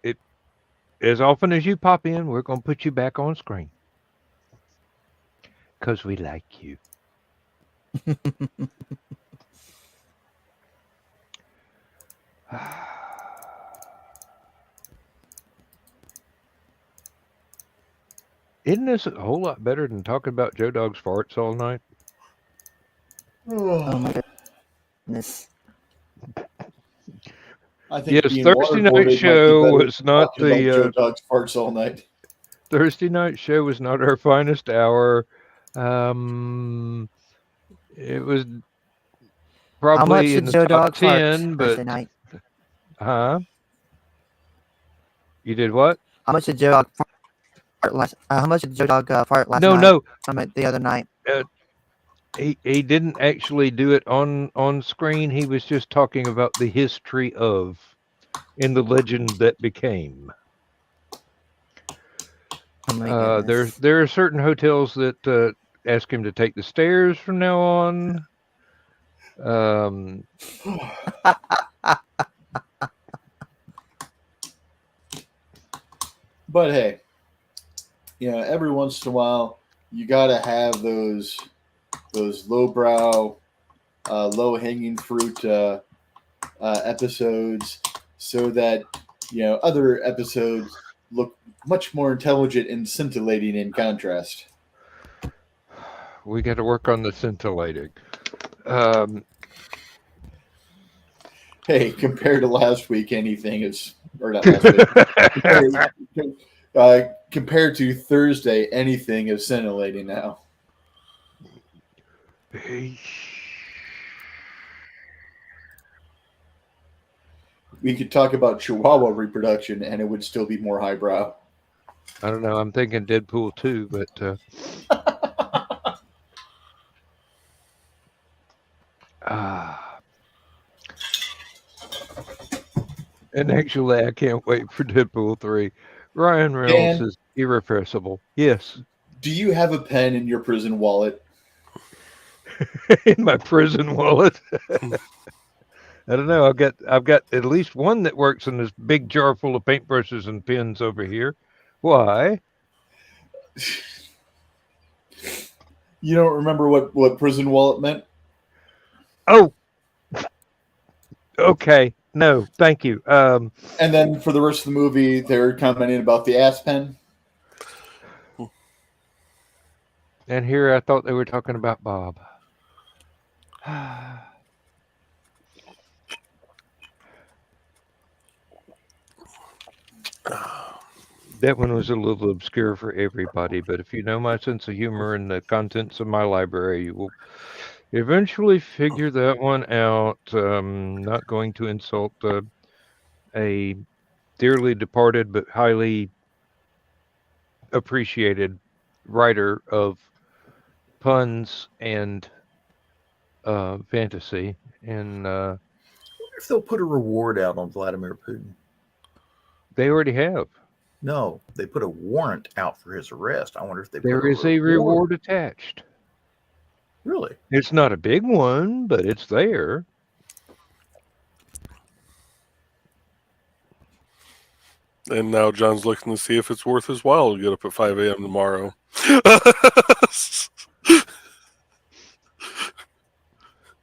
as often as you pop in, we're going to put you back on screen. Because we like you. Isn't this a whole lot better than talking about Joe Dog's farts all night? Oh my goodness. I think Yes, being Thursday night waterboarded might be show better was than not talking about Joe the Dog's farts all night. Thursday night show was not our finest hour. It was How much probably in did the Joe top Dog fart 10, but Thursday night? You did what? How much did Joe Dog fart last? How much did Joe Dog fart last No, night? no. The other night. He didn't actually do it on screen. He was just talking about the history of, in the legend that became. Oh my goodness. There are certain hotels that ask him to take the stairs from now on. But hey, every once in a while, you gotta have those lowbrow, low-hanging fruit episodes, so that other episodes look much more intelligent and scintillating in contrast. We got to work on the scintillating. Hey, compared to last week, anything is, or not last week. Compared to Thursday, anything is scintillating now. We could talk about Chihuahua reproduction, and it would still be more highbrow. I don't know. I'm thinking Deadpool 2, but and actually, I can't wait for Deadpool 3. Ryan Reynolds is irrepressible. Yes. Do you have a pen in your prison wallet? In my prison wallet? I don't know. I've got at least one that works in this big jar full of paintbrushes and pens over here. Why? You don't remember what prison wallet meant? Oh. Okay. No, thank you. And then for the rest of the movie, they're commenting about the ass pen. And here I thought they were talking about Bob. That one was a little obscure for everybody, but if you know my sense of humor and the contents of my library, you will eventually figure that one out. Not going to insult a dearly departed but highly appreciated writer of puns and fantasy. And I wonder if they'll put a reward out on Vladimir Putin. They already have. No, they put a warrant out for his arrest. I wonder if there is a reward attached. Really? It's not a big one, but it's there. And now John's looking to see if it's worth his while to get up at 5 a.m. tomorrow.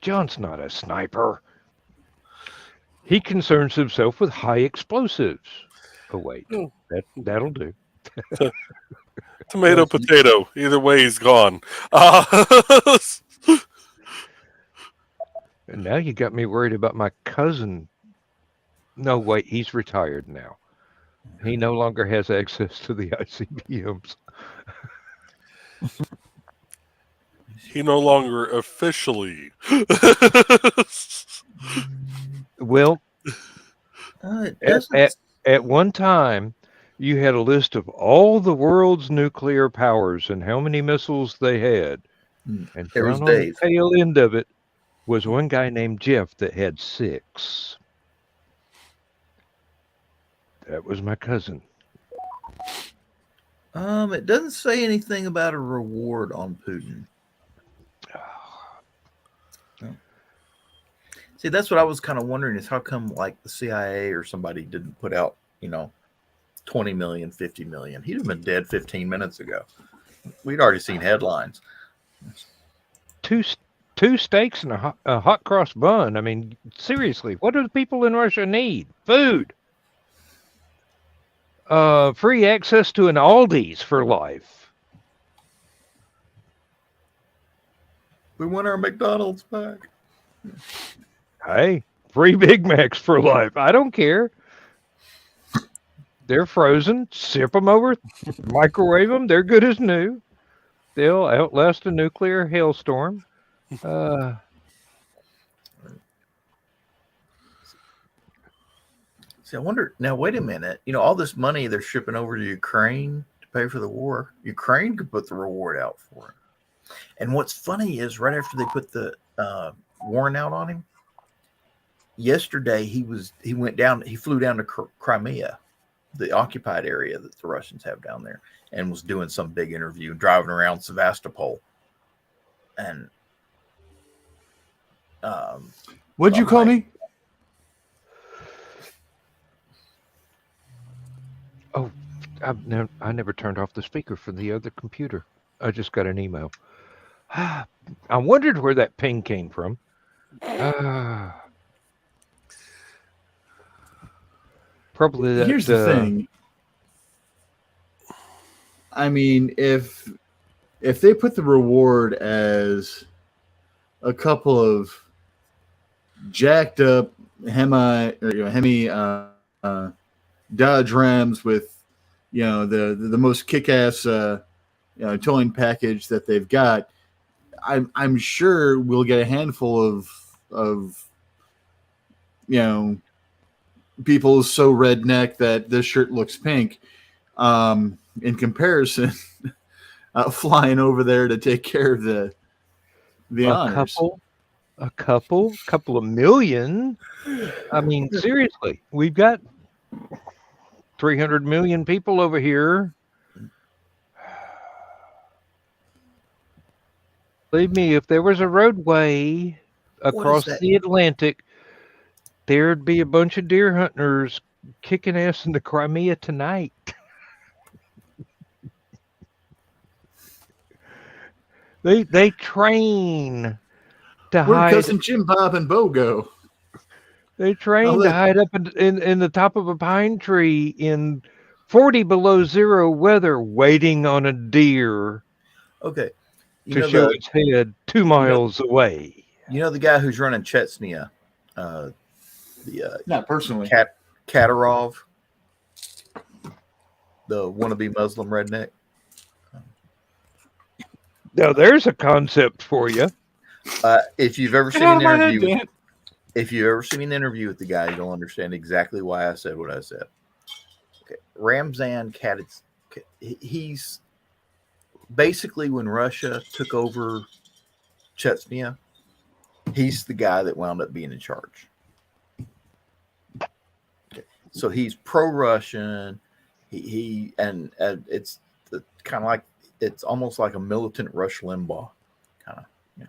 John's not a sniper. He concerns himself with high explosives. Oh, wait. That'll do. Tomato, potato. Either way, he's gone. And now you got me worried about my cousin. No, wait, he's retired now. He no longer has access to the ICBMs. He no longer officially. Well, at one time, you had a list of all the world's nuclear powers and how many missiles they had. And there was on the tail end of it was one guy named Jeff that had 6. That was my cousin. It doesn't say anything about a reward on Putin. See, that's what I was kind of wondering is how come like the CIA or somebody didn't put out, 20 million, 50 million. He'd have been dead 15 minutes ago. We'd already seen headlines. Two steaks and a hot cross bun. I mean, seriously, what do the people in Russia need? Food. Free access to an Aldi's for life. We want our McDonald's back. Hey, free Big Macs for life. I don't care. They're frozen. Sip them over, microwave them. They're good as new. They'll outlast a nuclear hailstorm. See, I wonder now. Wait a minute. All this money they're shipping over to Ukraine to pay for the war. Ukraine could put the reward out for it. And what's funny is, right after they put the warrant out on him, yesterday he flew down to Crimea, the occupied area that the Russians have down there, and was doing some big interview, driving around Sevastopol. And what'd you call me? Oh, I never turned off the speaker for the other computer. I just got an email. I wondered where that ping came from. Probably that. Here's the thing. I mean, if they put the reward as a couple of jacked up Hemi Dodge Rams with the most kick-ass towing package that they've got, I'm sure we'll get a handful of people so redneck that this shirt looks pink. In comparison, flying over there to take care of the honors. A couple of million. I mean, seriously, we've got 300 million people over here. Believe me, if there was a roadway across the Atlantic, there'd be a bunch of deer hunters kicking ass in the Crimea tonight. They train to hide. Where'd Cousin Jim, Bob, and Bo go? They train to hide up in the top of a pine tree in 40 below zero weather, waiting on a deer. Okay. To show its head 2 miles away. The guy who's running Chechnya, not personally, Kadyrov, the wannabe Muslim redneck. Now there's a concept for you. If you've ever seen an interview, with the guy, you'll understand exactly why I said what I said. Okay. Ramzan Kadyrov, he's basically, when Russia took over Chechnya, he's the guy that wound up being in charge. Okay. So he's pro-Russian. And it's kind of like, it's almost like a militant Rush Limbaugh kind of, yeah.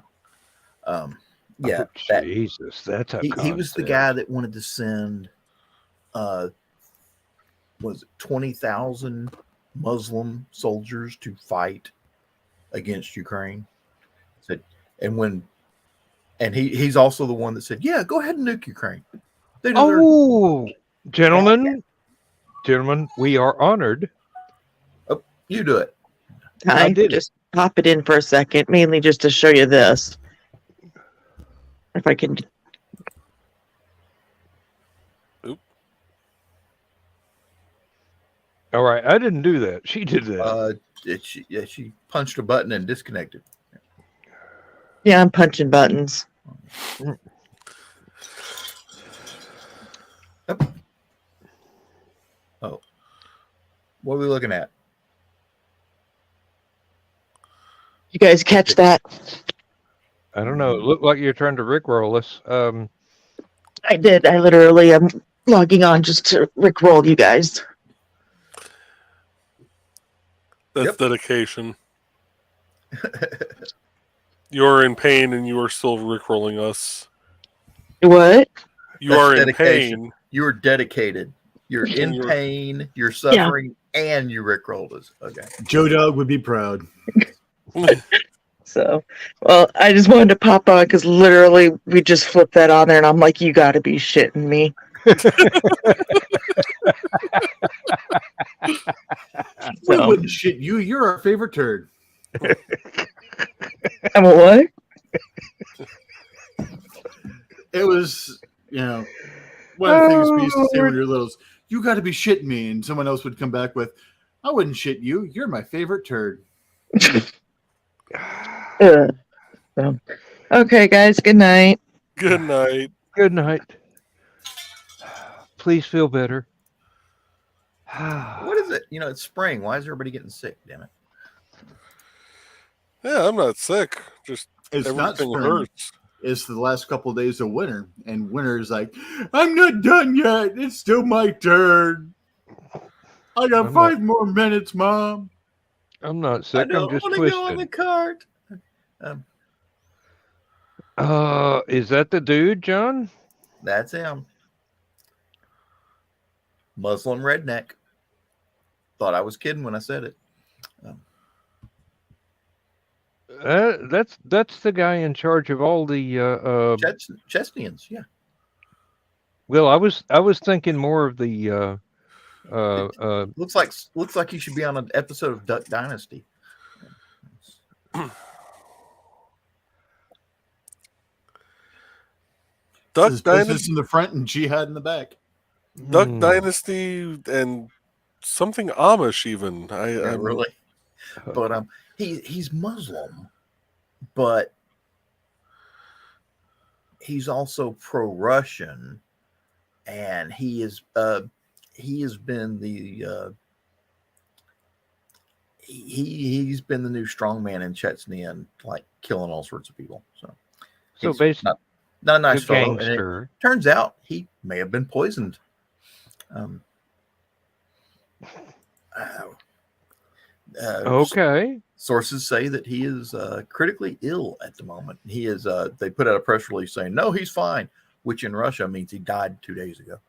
Oh, Jesus, that's a he was the guy that wanted to send, was it 20,000 Muslim soldiers to fight against Ukraine. He's also the one that said, "Yeah, go ahead and nuke Ukraine." Gentlemen, we are honored. Oh, you do it. I did just pop it in for a second, mainly just to show you this. If I can. All right, I didn't do that. She did that. She punched a button and disconnected. Yeah, I'm punching buttons. Oh, what are we looking at? You guys catch that? I don't know. It looked like you're trying to rickroll us. I did. I literally am logging on just to rickroll you guys. That's dedication. You're in pain and you are still rickrolling us. What? You are in pain. You are dedicated. You're in pain. You're suffering, and you rickrolled us. Okay. Joe Dog would be proud. So, well, I just wanted to pop on because literally we just flipped that on there, and I'm like, you got to be shitting me. We wouldn't shit you. You're our favorite turd. I'm a what? It was, one of the things we used to say when we were little is, you got to be shitting me. And someone else would come back with, I wouldn't shit you. You're my favorite turd. Okay, guys. Good night. Good night. Good night. Please feel better. What is it? It's spring. Why is everybody getting sick? Damn it. Yeah, I'm not sick. Just It's not everything spring. hurts. It's the last couple of days of winter, and winter is like, I'm not done yet. It's still my turn. I got 5 more minutes, Mom. I'm not sick. I'm just twisted. Go on the cart. Is that the dude, John? That's him. Muslim redneck. Thought I was kidding when I said it. That's the guy in charge of all the Chesnians, yeah. Well, I was thinking more of the looks like he should be on an episode of Duck Dynasty. Duck Dynasty in the front and Jihad in the back. Duck Dynasty and something Amish even. Really, but he's Muslim, but he's also pro-Russian, and he has been the he's been the new strongman in Chechnya and like killing all sorts of people. So basically, not a nice fellow. Gangster. And it turns out he may have been poisoned. Okay. Sources say that he is critically ill at the moment. He is. They put out a press release saying, "No, he's fine," which in Russia means he died 2 days ago.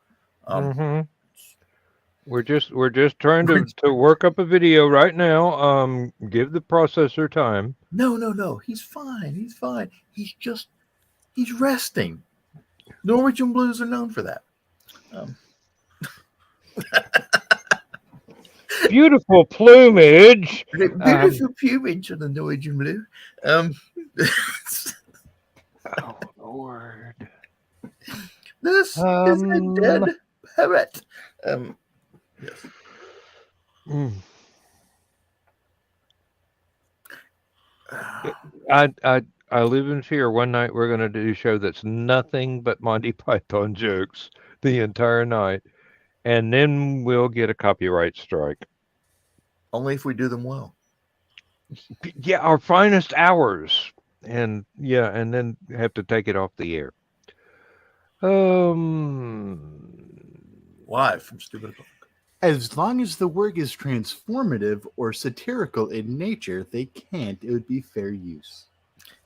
We're just trying to work up a video right now. Give the processor time. No. He's fine. He's fine. He's resting. Norwegian blues are known for that. Beautiful plumage. Beautiful plumage on the Norwegian blue. Oh Lord. This is a dead parrot. Yes. I live in fear. One night we're going to do a show that's nothing but Monty Python jokes the entire night, and then we'll get a copyright strike. Only if we do them well. Yeah, our finest hours, and then have to take it off the air. Live from Stupid Book. As long as the work is transformative or satirical in nature, they can't. It would be fair use.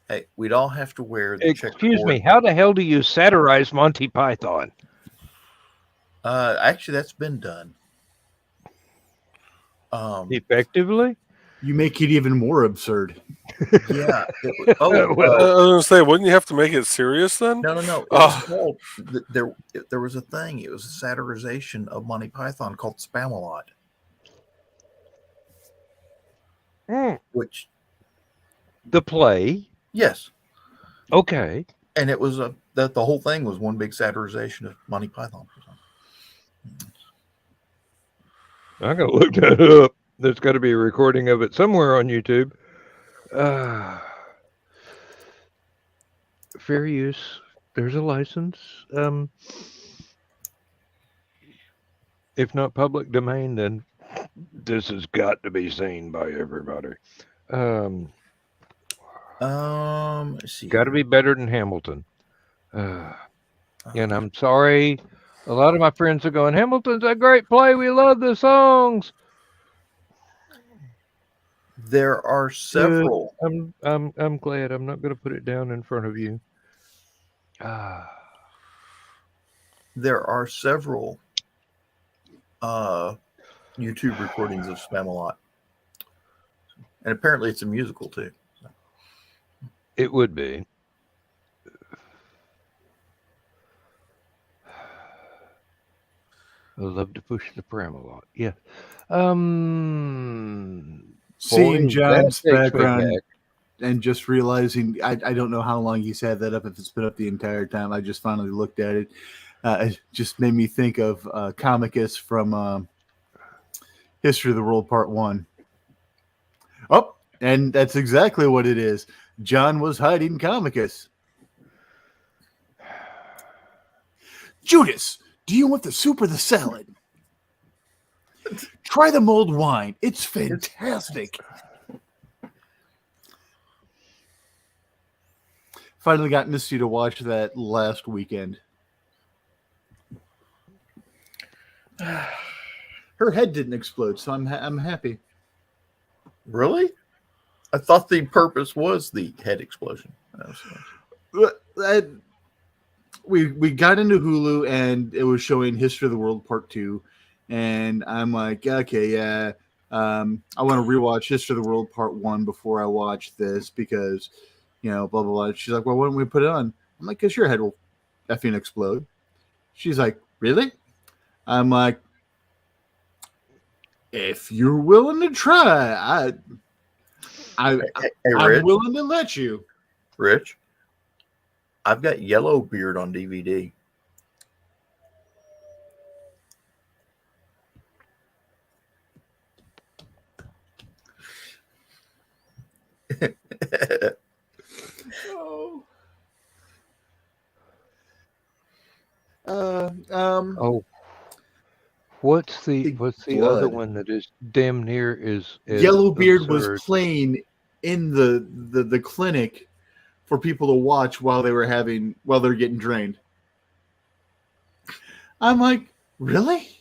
Hey, we'd all have to wear the Excuse me, how the hell do you satirize Monty Python? Actually, that's been done. Effectively? You make it even more absurd. Yeah. I was going to say, wouldn't you have to make it serious then? No. It was called, there was a thing. It was a satirization of Monty Python called Spamalot. Which the play? Yes. Okay. And it was the whole thing was one big satirization of Monty Python. I'm going to look that up. There's got to be a recording of it somewhere on YouTube. Fair use. There's a license. If not public domain, then this has got to be seen by everybody. Let's see. Got to be better than Hamilton. And I'm sorry. A lot of my friends are going, Hamilton's a great play. We love the songs. There are several. I'm glad. I'm not going to put it down in front of you. There are several YouTube recordings of Spamalot. And apparently it's a musical too. So. It would be. I love to push the pram a lot. Yeah. Seeing John's background, and just realizing I don't know how long he's had that up, if it's been up the entire time. I just finally looked at it. It just made me think of Comicus from History of the World Part 1. Oh, and that's exactly what it is. John was hiding Comicus. Judas, do you want the soup or the salad? Try the mulled wine. It's fantastic. Finally got Misty to watch that last weekend. Her head didn't explode, so I'm happy. Really? I thought the purpose was the head explosion. We got into Hulu, and it was showing History of the World Part 2. And I'm like, okay, yeah. I want to rewatch History of the World Part 1 before I watch this because, blah, blah, blah. She's like, well, why don't we put it on? I'm like, because your head will effing explode. She's like, really? I'm like, if you're willing to try, I'm willing to let you. Rich, I've got Yellow Beard on DVD. What's the other one that is damn near as Yellowbeard absurd? was playing in the clinic for people to watch while they're getting drained. I'm like, really?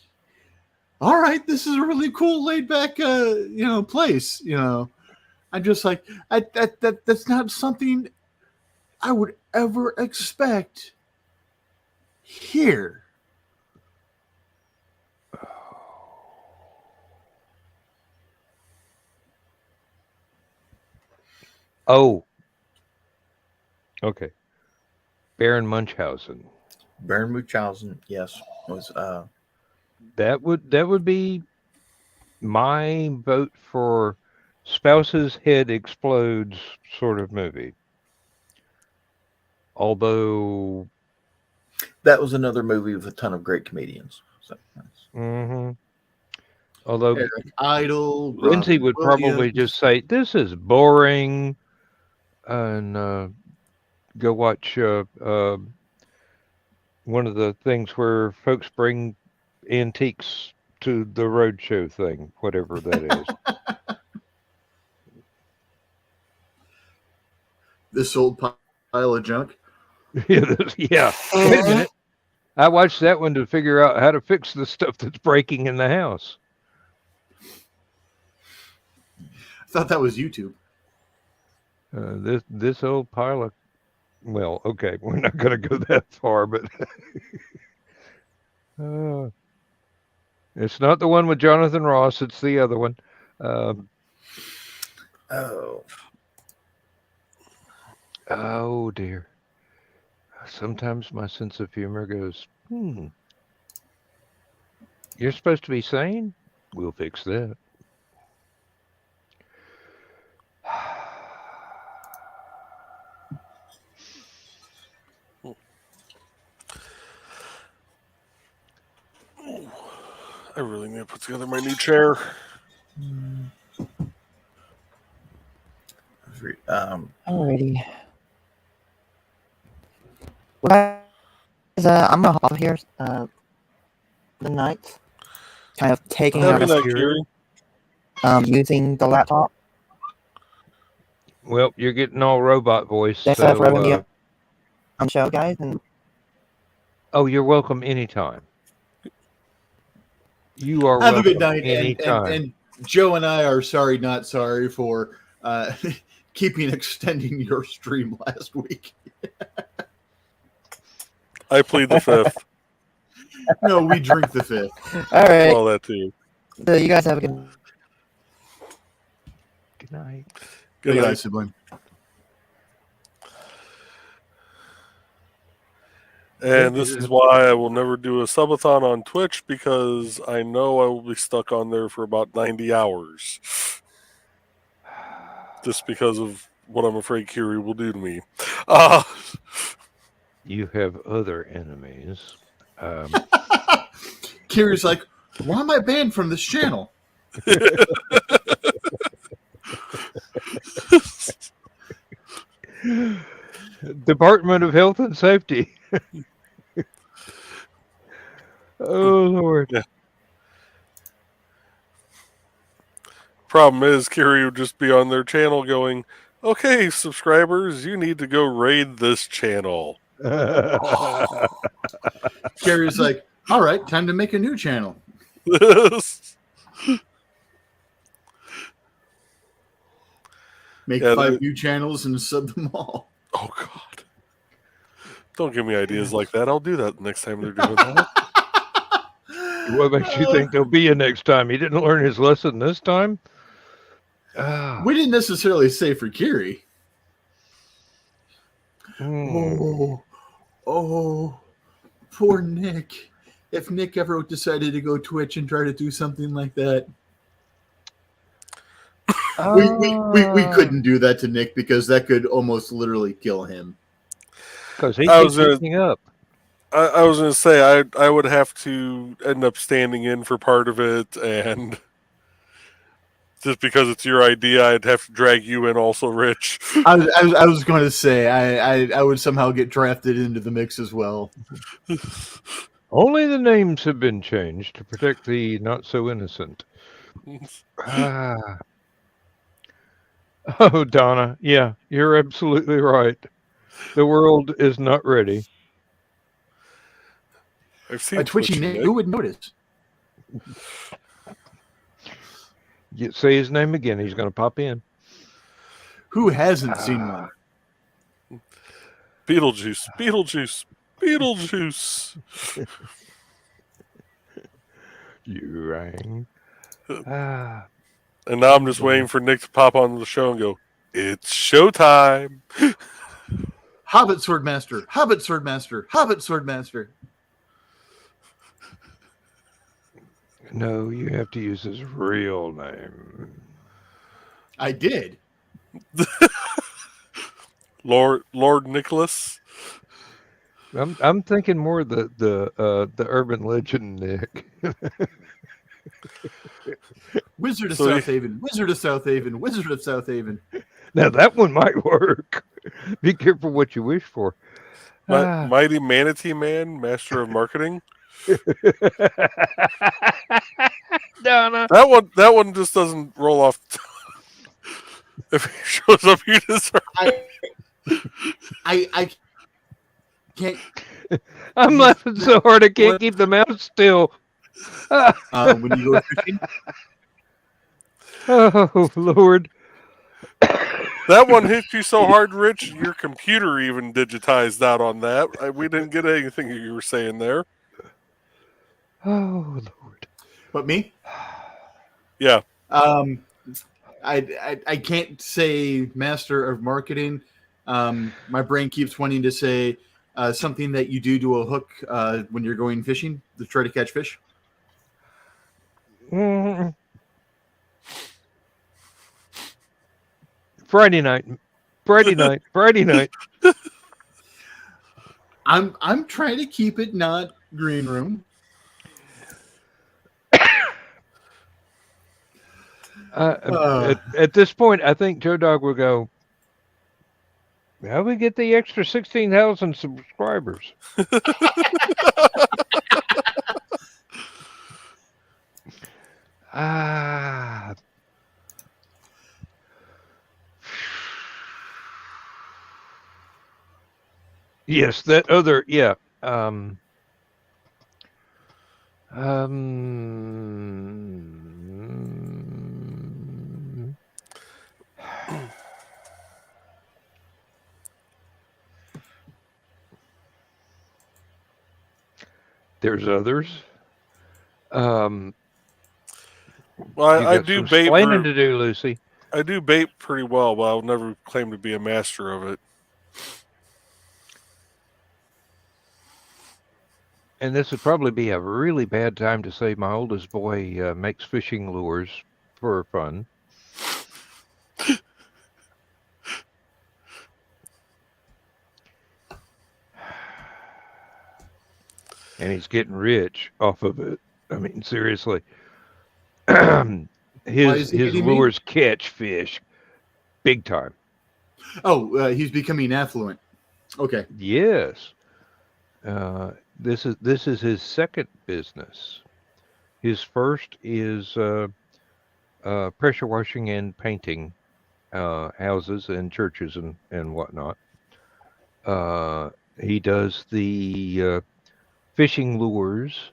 All right, this is a really cool, laid back, place. I'm just like, that's not something I would ever expect here. Oh, okay. Baron Munchausen. Baron Munchausen, yes, was that would be my vote for spouse's head explodes sort of movie. Although that was another movie with a ton of great comedians. So, Although Eric Idle, Lindsay would probably just say, "This is boring," and go watch one of the things where folks bring antiques to the roadshow thing, whatever that is. This old pile of junk. Yeah. Wait a minute. I watched that one to figure out how to fix the stuff that's breaking in the house. I thought that was YouTube. This old pile of, well, okay, we're not going to go that far, but it's not the one with Jonathan Ross. It's the other one. Oh dear. Sometimes my sense of humor goes, you're supposed to be sane? We'll fix that. I really need to put together my new chair. Alrighty. Well, guys, I'm gonna hop off here. The night, kind of taking out using the laptop. Well, you're getting all robot voice. That's so, for having me on the show, guys. And oh, you're welcome anytime. You are Have welcome a good night. anytime. And Joe and I are sorry, not sorry for extending your stream last week. I plead the fifth. No, we drink the fifth. All right. Well, that too. So you guys have a good night. Good night, sibling. And this is why I will never do a subathon on Twitch, because I know I will be stuck on there for about 90 hours. Just because of what I'm afraid Kiri will do to me. You have other enemies. Kiri's like, why am I banned from this channel? Department of Health and Safety. Oh, Lord. Yeah. Problem is, Kiri would just be on their channel going, okay, subscribers, you need to go raid this channel. Kiri's like, all right, time to make a new channel. Make 5 new channels and sub them all. Oh, God. Don't give me ideas like that. I'll do that next time they're doing that. What makes you think there'll be a next time? He didn't learn his lesson this time? We didn't necessarily say for Kiri. Oh, poor Nick. If Nick ever decided to go Twitch and try to do something like that. We couldn't do that to Nick because that could almost literally kill him. Because he keeps picking up. I was going to say, I would have to end up standing in for part of it, and just because it's your idea, I'd have to drag you in also, Rich. I was going to say, I would somehow get drafted into the mix as well. Only the names have been changed to protect the not-so-innocent. Oh, Donna, yeah, you're absolutely right. The world is not ready. I've seen a twitchy Nick. Who would notice? You say his name again, he's going to pop in. Who hasn't seen one? Beetlejuice, Beetlejuice, Beetlejuice. You rang. And now I'm just waiting for Nick to pop on the show and go, it's showtime. Hobbit Swordmaster, Hobbit Swordmaster, Hobbit Swordmaster. No, you have to use his real name. I did. Lord Nicholas. I'm thinking more the urban legend Nick. Wizard of South Haven, Wizard of South Haven, Wizard of South Haven. Now that one might work. Be careful what you wish for. Mighty Manatee Man, Master of Marketing. Donna. That one just doesn't roll off. If he shows up, you deserve. I can't. I'm laughing so hard I can't keep the mouth still. When you go fishing. Oh Lord. That one hit you so hard, Rich, your computer even digitized out on that. We didn't get anything you were saying there. Oh Lord. But me? Yeah. I can't say master of marketing. My brain keeps wanting to say something that you do to a hook when you're going fishing to try to catch fish. Friday night. I'm trying to keep it not green room. At this point, I think Joe Dog will go, how do we get the extra 16,000 subscribers? Yes, that other, yeah. There's others. Well, I do bait. Explaining to do, Lucy. I do bait pretty well, but I'll never claim to be a master of it. And this would probably be a really bad time to say my oldest boy makes fishing lures for fun. and he's getting rich off of it. I mean, seriously. his lures catch fish big time. Oh, he's becoming affluent. Okay. Yes. This is his second business. His first is pressure washing and painting houses and churches and whatnot. He does the fishing lures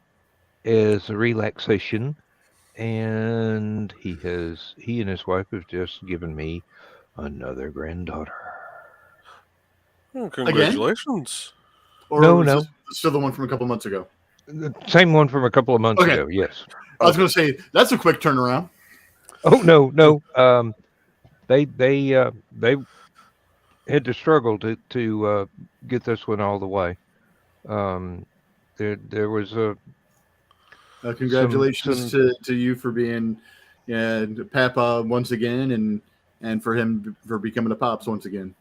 as a relaxation, and he and his wife have just given me another granddaughter. Oh, congratulations! Or no. Still the one from a couple months ago. The same one from a couple of months ago. Yes. I was going to say that's a quick turnaround. Oh no. They had to struggle to get this one all the way. There was a congratulations to you for being Papa once again, and for him for becoming a pops once again.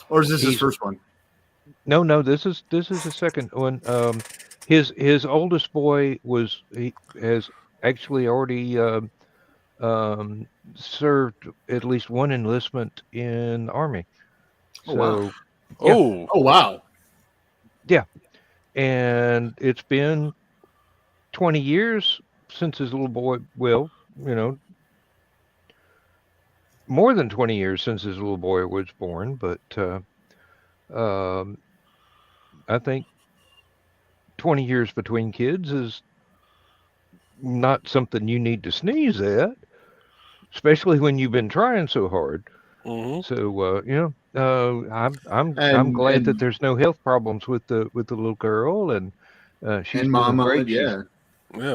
Or is this his first one? No. This is the second one. His oldest boy has actually already served at least one enlistment in the Army. Wow. Yeah. Oh wow. Yeah. And it's been 20 years since his little boy, more than 20 years since his little boy was born, but I think 20 years between kids is not something you need to sneeze at, especially when you've been trying so hard. Mm-hmm. So I'm glad that there's no health problems with the little girl, and she's and Mama, great. Yeah.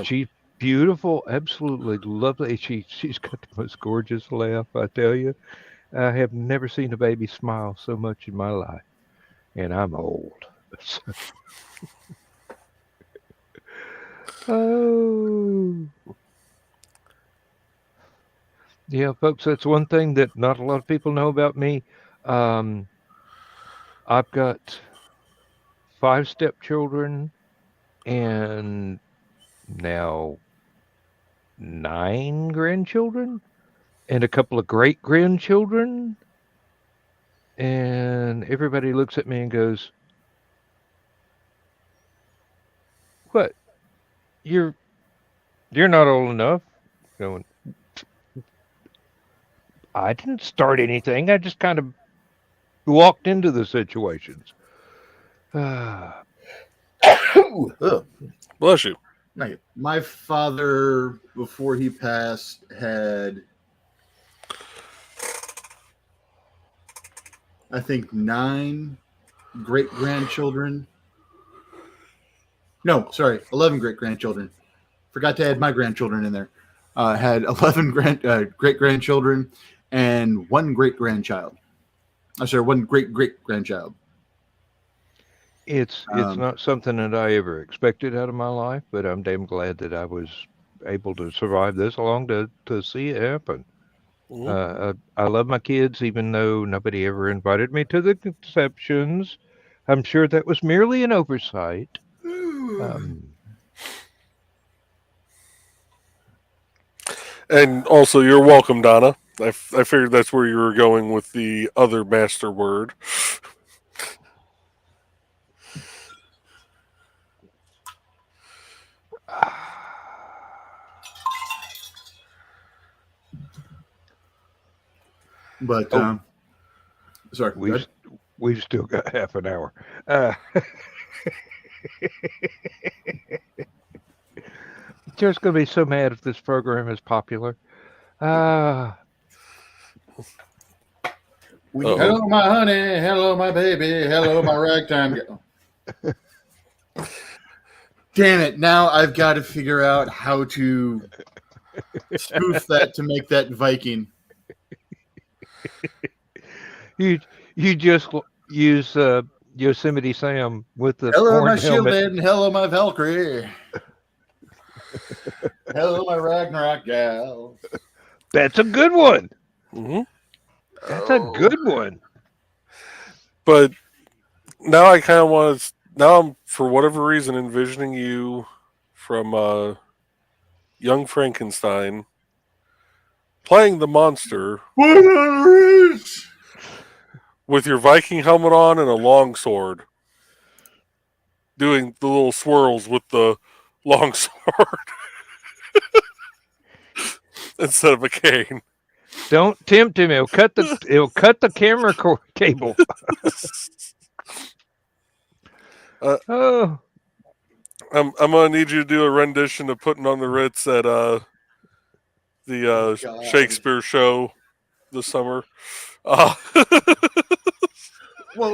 She's beautiful, absolutely lovely. She's got the most gorgeous laugh, I tell you. I have never seen a baby smile so much in my life, and I'm old. Oh. Yeah, folks, that's one thing that not a lot of people know about me. I've got 5 stepchildren and now 9 grandchildren and a couple of great-grandchildren. And everybody looks at me and goes, "What? You're not old enough?" Going, I didn't start anything. I just kind of walked into the situations. Bless you. My father, before he passed, had, I think, 9 great-grandchildren. No, sorry, 11 great-grandchildren. Forgot to add my grandchildren in there. Had 11 great-grandchildren and 1 great-grandchild. I'm sorry, 1 great-great-grandchild. It's not something that I ever expected out of my life, but I'm damn glad that I was able to survive this long to see it happen. Mm-hmm. I love my kids, even though nobody ever invited me to the conceptions. I'm sure that was merely an oversight. And also, you're welcome, Donna. I figured that's where you were going with the other master word. But sorry, we've still got half an hour. Just gonna be so mad if this program is popular. Hello, my honey. Hello, my baby. Hello, my ragtime girl. Damn it! Now I've got to figure out how to spoof that to make that Viking. You just use Yosemite Sam with the hello, my helmet. shielded, and hello, my Valkyrie. Hello, my Ragnarok gal. That's a good one. Mm-hmm. That's a good one. But now I kind of want to. Now I'm, for whatever reason, envisioning you from Young Frankenstein playing the monster with your Viking helmet on and a long sword, doing the little swirls with the long sword instead of a cane. Don't tempt him. He'll cut the camera cable. Oh, I'm gonna need you to do a rendition of Putting on the Ritz at the Shakespeare show this summer. Well,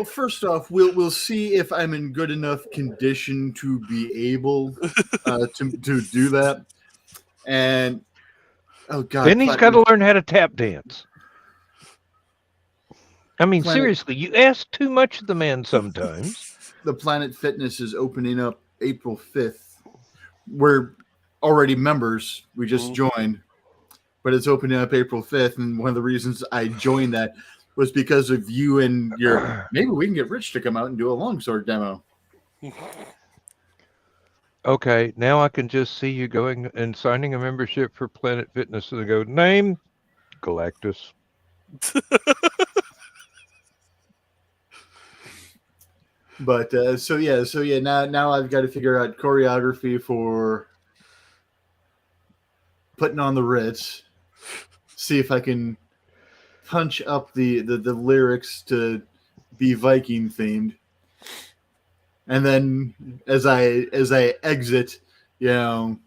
first off, we'll see if I'm in good enough condition to be able to do that. And oh god, then he's got to learn how to tap dance. I mean, seriously, you ask too much of the man sometimes. The Planet Fitness is opening up April 5th. We're already members. We just joined, but it's opening up April 5th. And one of the reasons I joined that was because of you and your, maybe we can get Rich to come out and do a longsword demo. Okay, now I can just see you going and signing a membership for Planet Fitness and go, name Galactus. But so yeah. Now I've got to figure out choreography for Putting on the Ritz. See if I can punch up the lyrics to be Viking themed, and then as I exit, do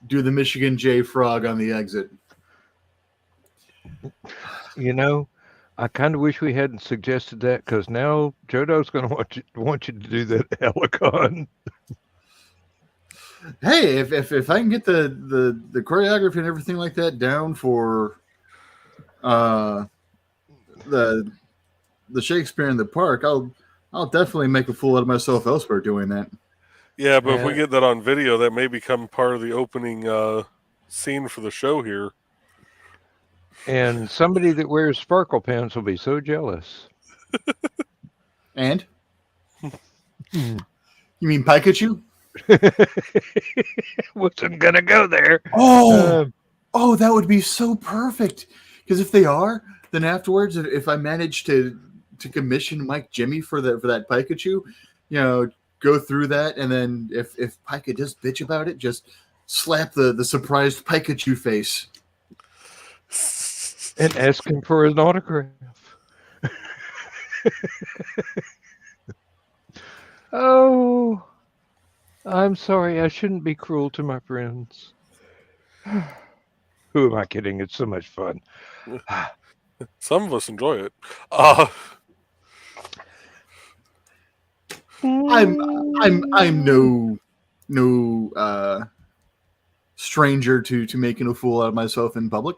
the Michigan J Frog on the exit. I kind of wish we hadn't suggested that, because now Jodo's going to want you to do that at HallowCon. Hey, if I can get the choreography and everything like that down for the Shakespeare in the Park, I'll definitely make a fool out of myself elsewhere doing that. Yeah, but if we get that on video, that may become part of the opening scene for the show here. And somebody that wears sparkle pants will be so jealous. And? You mean Pikachu? Wasn't going to go there. Oh, that would be so perfect. Because if they are, then afterwards, if I manage to commission Mike Jimmy for that Pikachu, go through that, and then if Pika does bitch about it, just slap the surprised Pikachu face. And ask him for an autograph. Oh, I'm sorry. I shouldn't be cruel to my friends. Who am I kidding? It's so much fun. Some of us enjoy it. I'm no stranger to making a fool out of myself in public.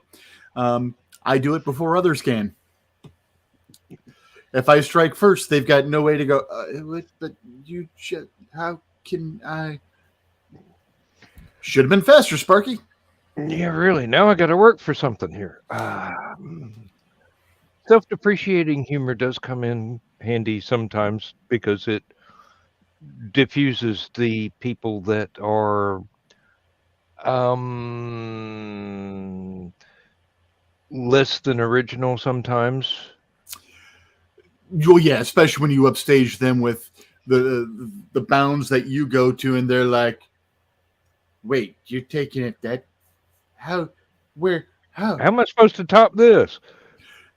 I do it before others can. If I strike first, they've got no way to go. But you should. How can I? Should have been faster, Sparky. Yeah, really. Now I got to work for something here. Self-depreciating humor does come in handy sometimes, because it diffuses the people that are less than original sometimes. Well, yeah, especially when you upstage them with the bounds that you go to, and they're like, "Wait, you're taking it that? How am I supposed to top this?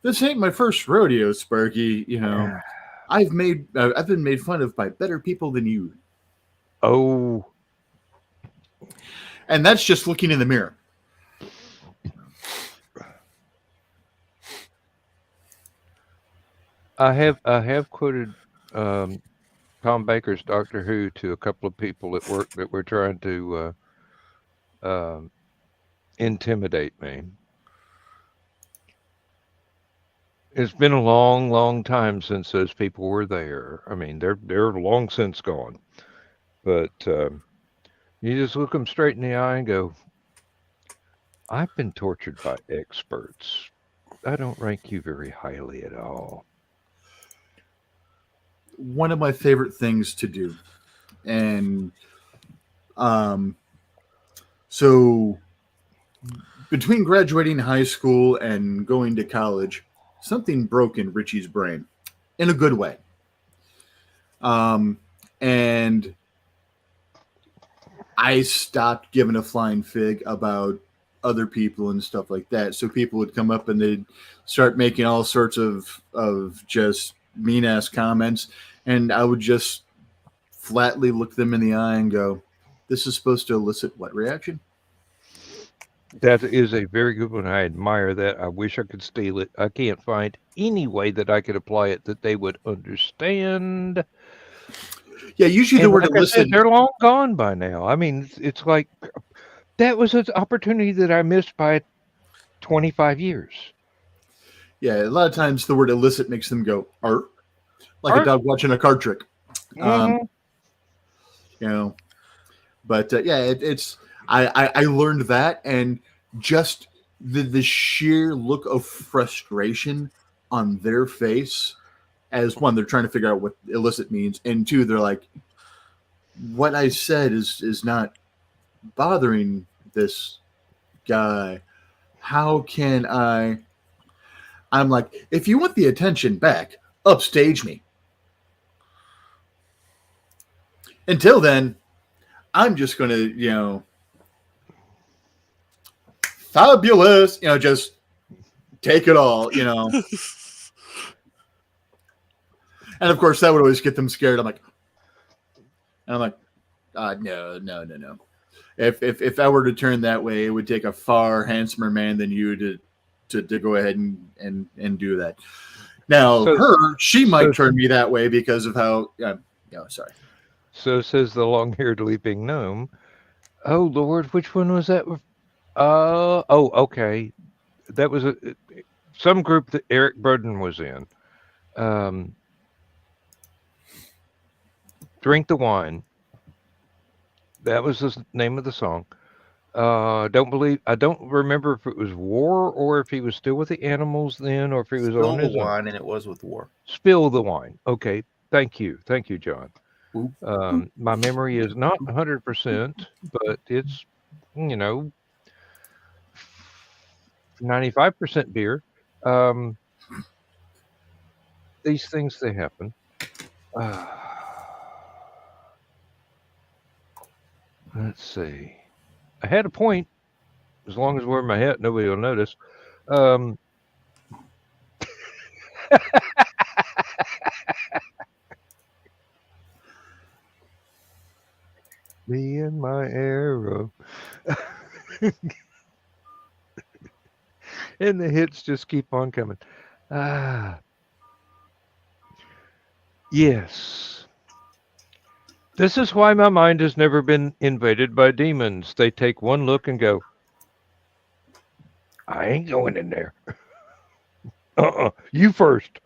This ain't my first rodeo, Sparky. I've been made fun of by better people than you." Oh, and that's just looking in the mirror. I have quoted Tom Baker's Doctor Who to a couple of people at work that were trying to intimidate me. It's been a long, long time since those people were there. I mean, they're long since gone. But you just look them straight in the eye and go, I've been tortured by experts. I don't rank you very highly at all. one of my favorite things to do. And so between graduating high school and going to college, something broke in Richie's brain in a good way. And I stopped giving a flying fig about other people and stuff like that. So people would come up and they'd start making all sorts of just mean ass comments. And I would just flatly look them in the eye and go, this is supposed to elicit what reaction? That is a very good one. I admire that. I wish I could steal it. I can't find any way that I could apply it that they would understand. Yeah, usually the word elicit. They're long gone by now. I mean, it's like that was an opportunity that I missed by 25 years. Yeah, a lot of times the word illicit makes them go, "Art," like a dog watching a card trick. You know, but it's I learned that, and just the sheer look of frustration on their face, as one, they're trying to figure out what illicit means, and two, they're like, what I said is not bothering this guy. How can I'm like, if you want the attention back, upstage me. Until then, I'm just going to, fabulous, just take it all, And of course, that would always get them scared. I'm like, no. If I were to turn that way, it would take a far handsomer man than you to go ahead and do that. Now, she might turn me that way because of how. Sorry. So says the long-haired leaping gnome. Oh Lord, which one was that? Okay. That was some group that Eric Burden was in. Drink the Wine. That was the name of the song. I don't remember if it was War or if he was still with the Animals then, or if he was Spill on his the Wine, own. and it was with War. Spill the Wine. Okay, thank you, John. My memory is not 100%, but it's 95% beer. These things, they happen. Let's see. I had a point. As long as I wear my hat, nobody will notice. Me and my arrow. And the hits just keep on coming. Yes. This is why my mind has never been invaded by demons. They take one look and go, I ain't going in there. You first.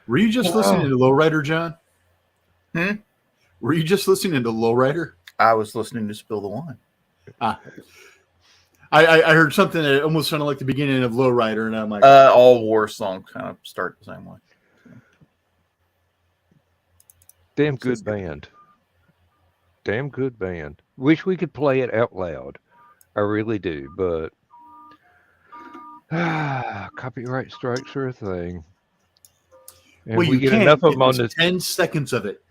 Were you just listening to Lowrider, John? Were you just listening to Lowrider? I was listening to Spill the Wine. I heard something that almost sounded like the beginning of Lowrider, and I'm like, all War songs kind of start the same way. Damn good band. Damn good band. Wish we could play it out loud. I really do, but copyright strikes are a thing. And well, we get enough of them on this 10 seconds of it.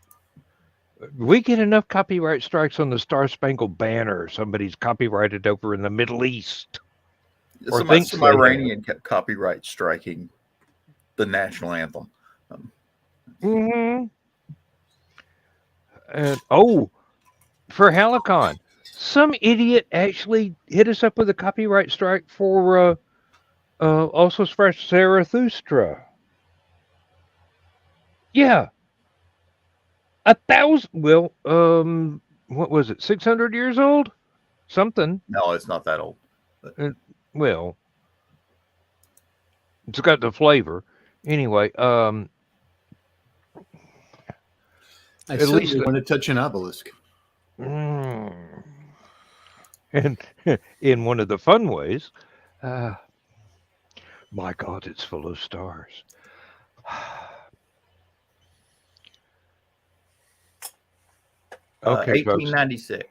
We get enough copyright strikes on the Star Spangled Banner. Somebody's copyrighted over in the Middle East. Or some Iranian copyright striking the national anthem. And for HallowCon, some idiot actually hit us up with a copyright strike for also for Zarathustra. Yeah. 1,000. Well, what was it? 600 years old? Something. No, it's not that old. Well, it's got the flavor. Anyway, at least want to touch an obelisk. And in one of the fun ways, my God, it's full of stars. Okay, folks. 1896.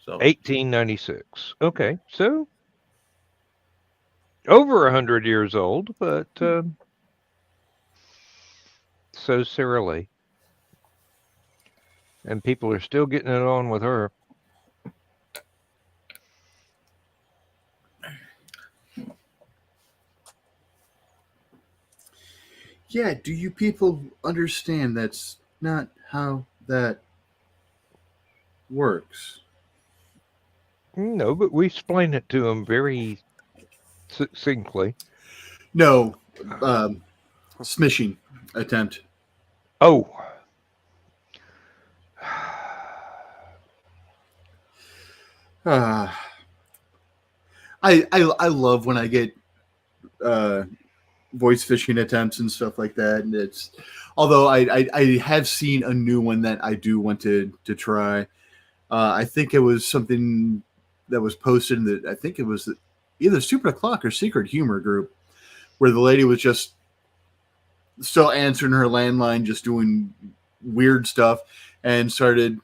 So 1896. Okay, so over 100 years old, but so Sarah Lee. And people are still getting it on with her. Yeah, do you people understand that's not how that works? No, but we explain it to them very succinctly. No, smishing attempt. Oh. I love when I get voice phishing attempts and stuff like that, and it's although I have seen a new one that I do want to try. I think it was something that was posted in I think it was either Stupid O'Clock or Secret Humor group, where the lady was just still answering her landline, just doing weird stuff, and started,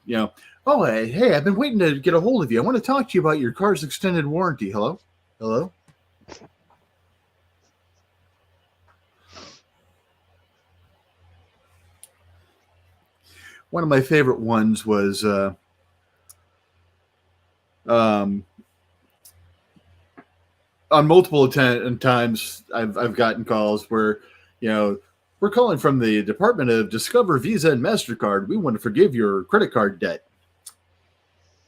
oh, hey, I've been waiting to get a hold of you. I want to talk to you about your car's extended warranty. Hello? One of my favorite ones was on multiple times I've gotten calls where, we're calling from the Department of Discover Visa and MasterCard. We want to forgive your credit card debt.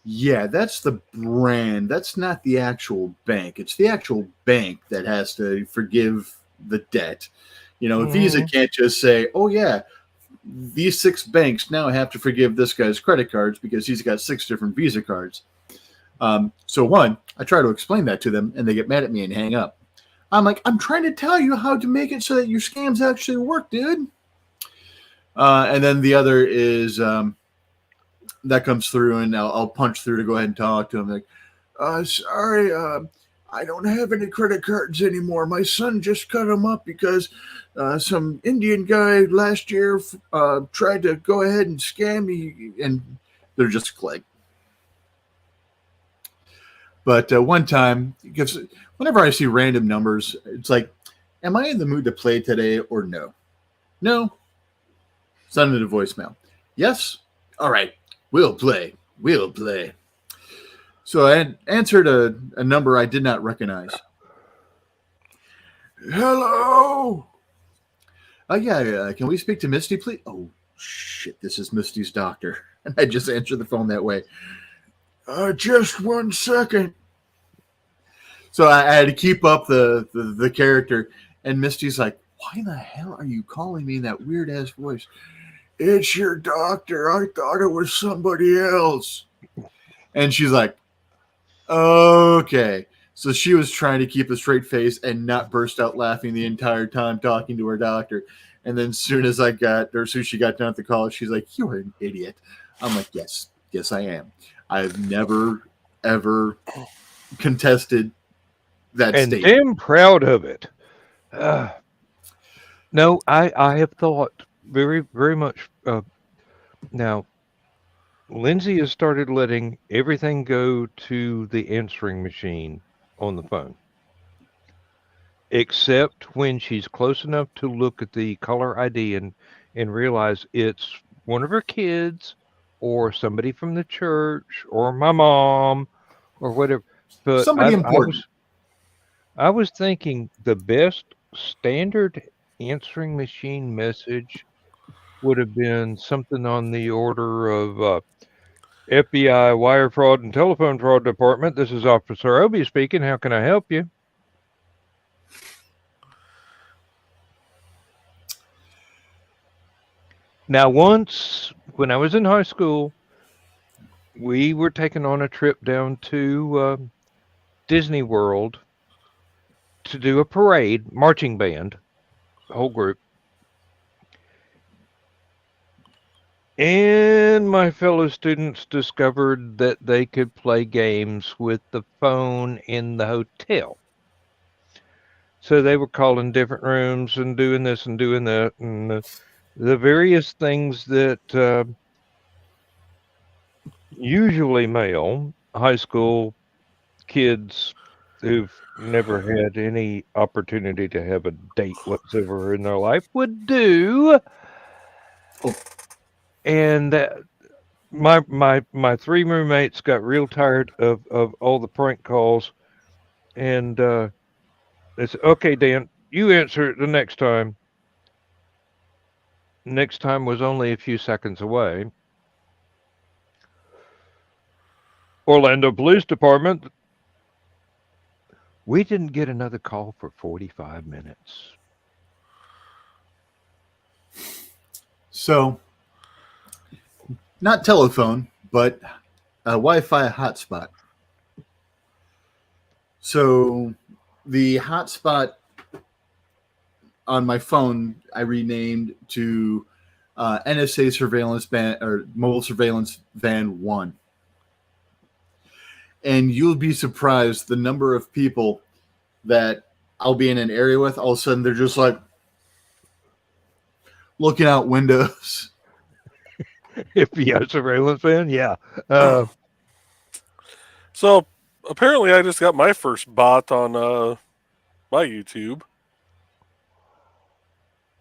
Yeah, that's the brand. That's not the actual bank. It's the actual bank that has to forgive the debt. Visa can't just say, oh, yeah, these 6 banks now have to forgive this guy's credit cards because he's got 6 different Visa cards. So one, I try to explain that to them and they get mad at me and hang up. I'm like, I'm trying to tell you how to make it so that your scams actually work, dude. And then the other is that comes through and I'll punch through to go ahead and talk to him. Like, sorry, I don't have any credit cards anymore. My son just cut them up because some Indian guy last year tried to go ahead and scam me, and they're just click. But one time, because whenever I see random numbers, it's like, am I in the mood to play today or no? No. Send it a voicemail. Yes? All right. We'll play. So I had answered a number I did not recognize. Hello? Yeah. Can we speak to Misty, please? Oh, shit. This is Misty's doctor. And I just answered the phone that way. Just 1 second. So I had to keep up the character. And Misty's like, why the hell are you calling me in that weird-ass voice? It's your doctor. I thought it was somebody else. And she's like, okay. So she was trying to keep a straight face and not burst out laughing the entire time talking to her doctor. And then soon as she got done at the call, she's like, you're an idiot. I'm like, yes, I am. I've never, ever contested that statement. And damn proud of it. No, I have thought very, very much. Now, Lindsay has started letting everything go to the answering machine on the phone, except when she's close enough to look at the caller ID and realize it's one of her kids or somebody from the church or my mom or whatever. But somebody important. I was thinking the best standard answering machine message would have been something on the order of FBI Wire Fraud and Telephone Fraud Department. This is Officer Obi speaking. How can I help you? Now, once when I was in high school, we were taken on a trip down to Disney World to do a parade, marching band, the whole group. And my fellow students discovered that they could play games with the phone in the hotel. So they were calling different rooms and doing this and doing that. And the various things that usually male, high school kids who've never had any opportunity to have a date whatsoever in their life would do. And my three roommates got real tired of all the prank calls, and they said, "Okay, Dan, you answer it the next time." Next time was only a few seconds away. Orlando Police Department. We didn't get another call for 45 minutes. So, not telephone, but a Wi-Fi hotspot. So, the hotspot on my phone I renamed to NSA Surveillance Van or Mobile Surveillance Van 1. And you'll be surprised the number of people that I'll be in an area with. All of a sudden, they're just like looking out windows. FBI surveillance van, yeah. So apparently, I just got my first bot on my YouTube.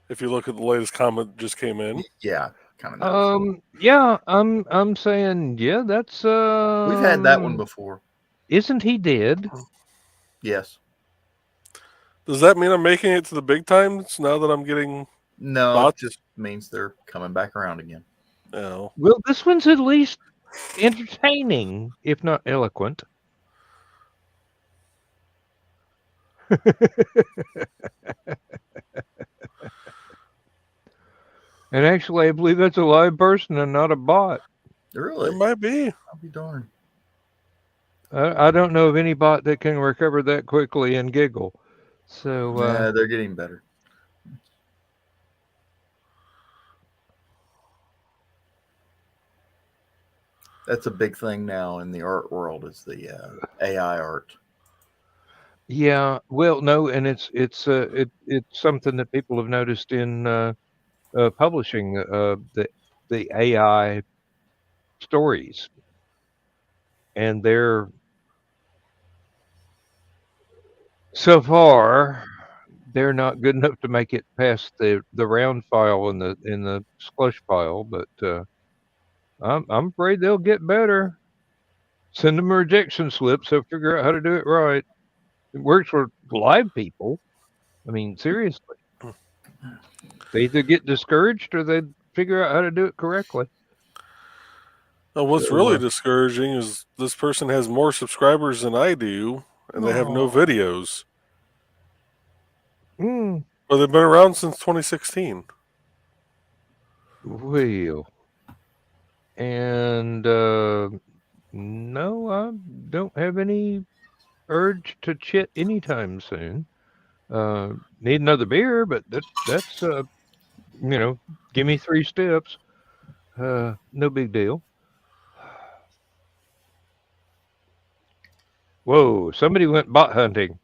If you look at the latest comment that just came in, yeah, kind of. Yeah, I'm saying, yeah, that's we've had that one before. Isn't he dead? Yes. Does that mean I'm making it to the big times now that I'm getting bots? It just means they're coming back around again. No. Well, this one's at least entertaining, if not eloquent. And actually, I believe that's a live person and not a bot. Really? It might be. I'll be darned. I don't know of any bot that can recover that quickly and giggle. So yeah, they're getting better. That's a big thing now in the art world, is the AI art. Yeah, well, no, and it's something that people have noticed in publishing the AI stories, and they're so far they're not good enough to make it past the round file in the slush pile, but I'm afraid they'll get better. Send them a rejection slip so figure out how to do it right. It works for live people. I mean, seriously. They either get discouraged or they figure out how to do it correctly. Now, what's really discouraging is this person has more subscribers than I do, and they have no videos. But they've been around since 2016. Well, and no, I don't have any urge to chit anytime soon. Need another beer, but that's give me 3 steps. No big deal. Whoa, somebody went bot hunting.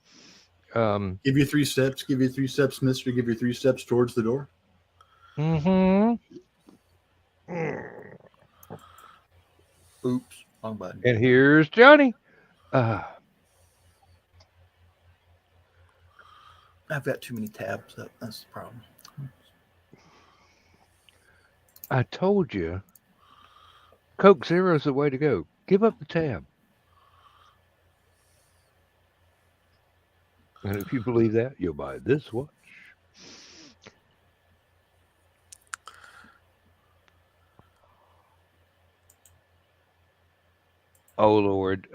Give you 3 steps. Give you 3 steps, mister. Give you 3 steps towards the door. Mm-hmm. Oops, wrong button. And here's Johnny. I've got too many tabs up. That's the problem. I told you, Coke Zero is the way to go. Give up the tab. And if you believe that, you'll buy this watch. Oh, Lord.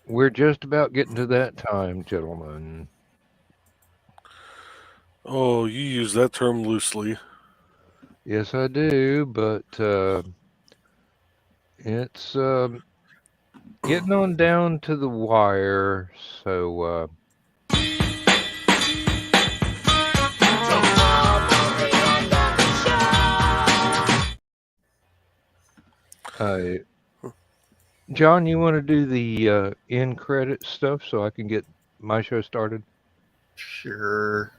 We're just about getting to that time, gentlemen. Oh, you use that term loosely. Yes, I do, but it's getting on down to the wire, so John, you want to do the end credit stuff so I can get my show started? Sure.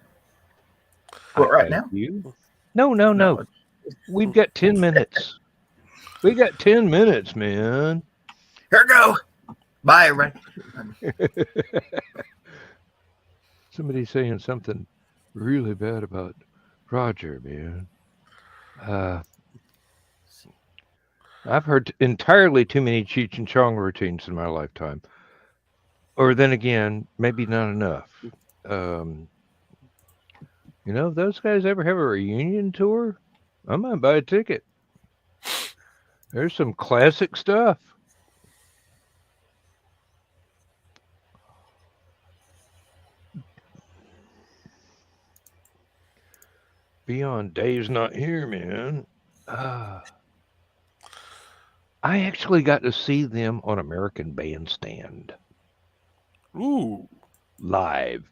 What, right now? You? No. We've got 10 minutes. We got 10 minutes, man. Here we go. Bye, everybody. Somebody's saying something really bad about Roger, man. I've heard entirely too many Cheech and Chong routines in my lifetime. Or then again, maybe not enough. If those guys ever have a reunion tour, I might buy a ticket. There's some classic stuff. Beyond Dave's not here, man. I actually got to see them on American Bandstand. Ooh. Live.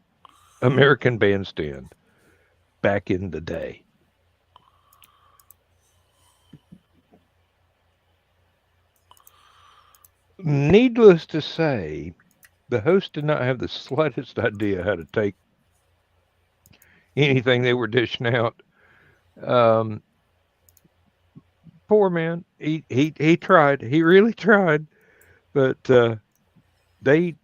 American Bandstand. Back in the day. Needless to say, the host did not have the slightest idea how to take anything they were dishing out. Poor man. He tried. He really tried. But they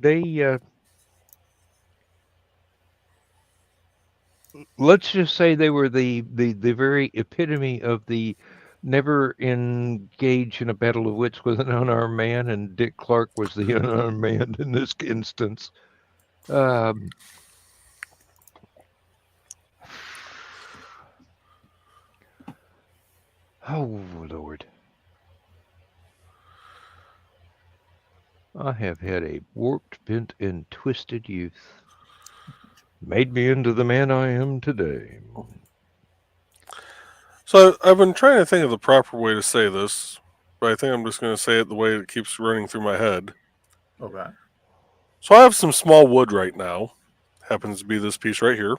let's just say they were the very epitome of the never engage in a battle of wits with an unarmed man, and Dick Clark was the unarmed man in this instance. Oh, Lord. I have had a warped, bent, and twisted youth. Made me into the man I am today. So I've been trying to think of the proper way to say this, but I think I'm just going to say it the way it keeps running through my head. Okay. So I have some small wood right now. Happens to be this piece right here.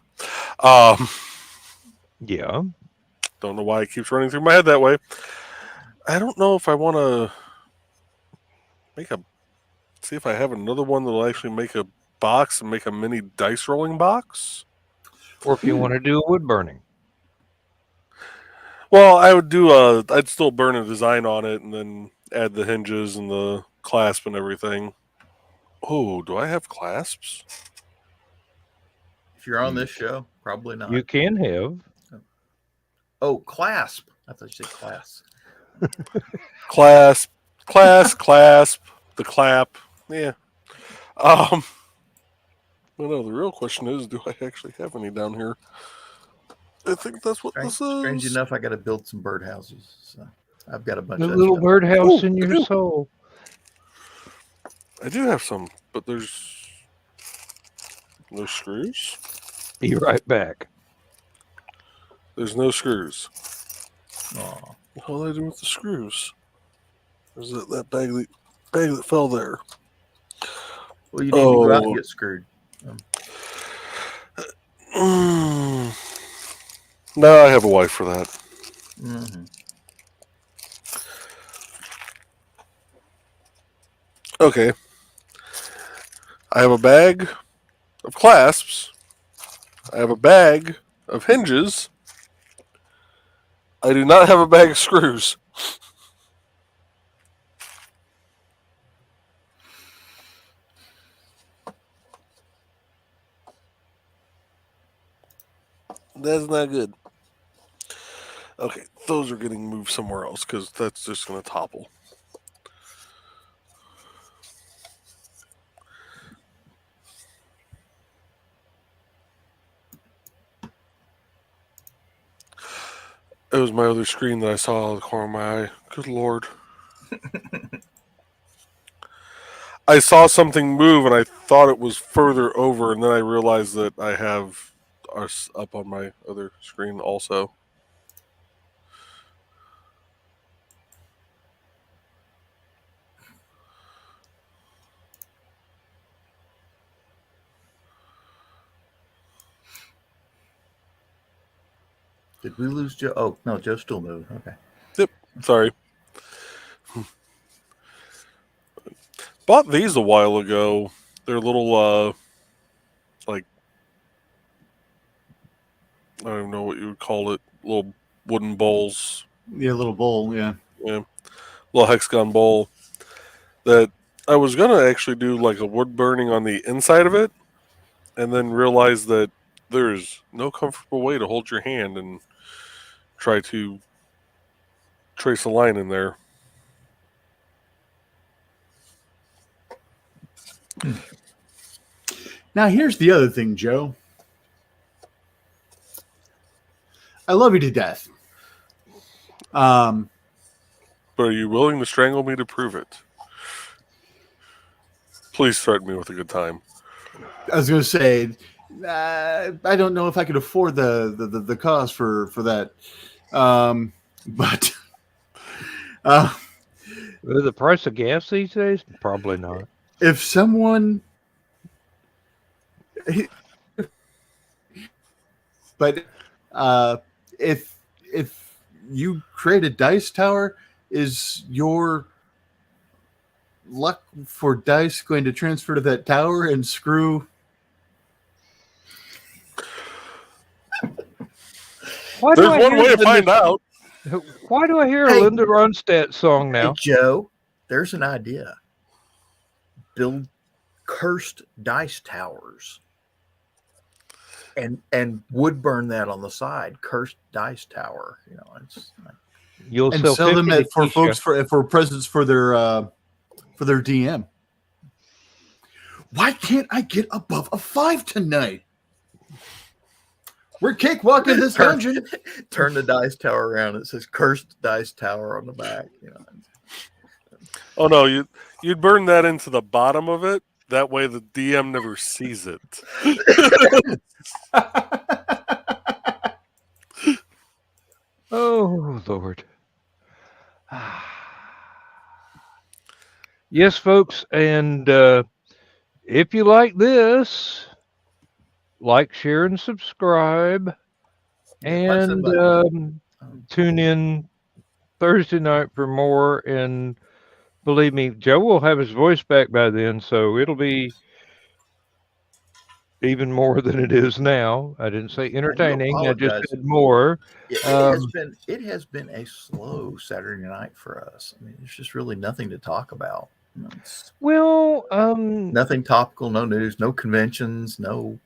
Yeah. Don't know why it keeps running through my head that way. I don't know if I want to see if I have another one that'll actually make a box and make a mini dice rolling box. Or if you want to do a wood burning. Well, I would I'd still burn a design on it and then add the hinges and the clasp and everything. Oh, do I have clasps? If you're on this show, probably not. You can have. Oh, clasp. I thought you said class. Clasp, the clap. Yeah. Well, no, the real question is, do I actually have any down here? I think that's what this is. Strange enough, I got to build some birdhouses. So I've got a bunch a of little stuff. birdhouse in your soul. I do have some, but there's no screws. Be right back. There's no screws. Oh. What do I do with the screws? There's that bag that fell there. Well, you need to go out and get screwed. No, I have a wife for that. Mm-hmm. Okay. I have a bag of clasps. I have a bag of hinges. I do not have a bag of screws. That's not good. Okay, those are getting moved somewhere else because that's just going to topple. It was my other screen that I saw out of the corner of my eye. Good Lord. I saw something move and I thought it was further over, and then I realized that I have us up on my other screen also. Did we lose Joe? Oh, no, Joe's still moving. Okay. Yep. Sorry. Bought these a while ago. They're little, I don't even know what you would call it, little wooden bowls. Yeah, little bowl. Yeah. Yeah, little hexagon bowl. That I was gonna actually do like a wood burning on the inside of it, and then realize that there's no comfortable way to hold your hand and try to trace a line in there. Now here's the other thing, Joe. I love you to death. But are you willing to strangle me to prove it? Please threaten me with a good time. I was going to say, I don't know if I could afford the cost for that. But the price of gas these days? Probably not. If someone, but if you create a dice tower, is your luck for dice going to transfer to that tower and screw? There's one way to find out. Why do I hear a Linda Ronstadt song now? Hey, Joe, there's an idea. Build cursed dice towers and wood burn that on the side. Cursed dice tower. You know, it's you'll and sell them for folks for presents for their DM. Why can't I get above a 5 tonight? We're cakewalking this dungeon. Turn the dice tower around. It says "Cursed Dice Tower" on the back. You know. Oh no, you'd burn that into the bottom of it. That way, the DM never sees it. Oh Lord. Yes, folks, and if you like this, like, share, and subscribe, and tune in Thursday night for more. And believe me, Joe will have his voice back by then, so it'll be even more than it is now. I didn't say entertaining; I just said more. It has been a slow Saturday night for us. I mean, there's just really nothing to talk about. Nothing topical, no news, no conventions, no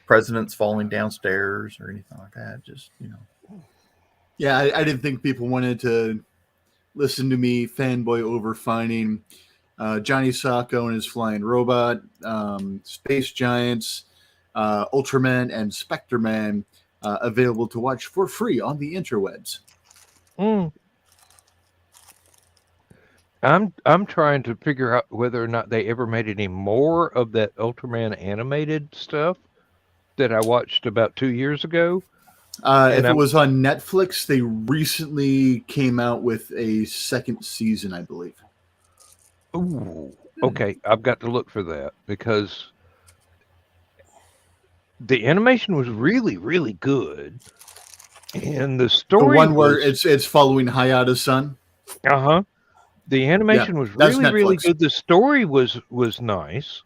presidents falling downstairs or anything like that. Just, you know. Yeah, I didn't think people wanted to listen to me fanboy over finding Johnny Sacco and his flying robot, Space Giants, Ultraman, and Spectre-Man available to watch for free on the interwebs. I'm trying to figure out whether or not they ever made any more of that Ultraman animated stuff that I watched about 2 years ago. If it was on Netflix, they recently came out with a second season, I believe. Ooh, okay. I've got to look for that because the animation was really, really good. And the story, the one where it's following Hayata's son. The animation was really, really good. The story was nice.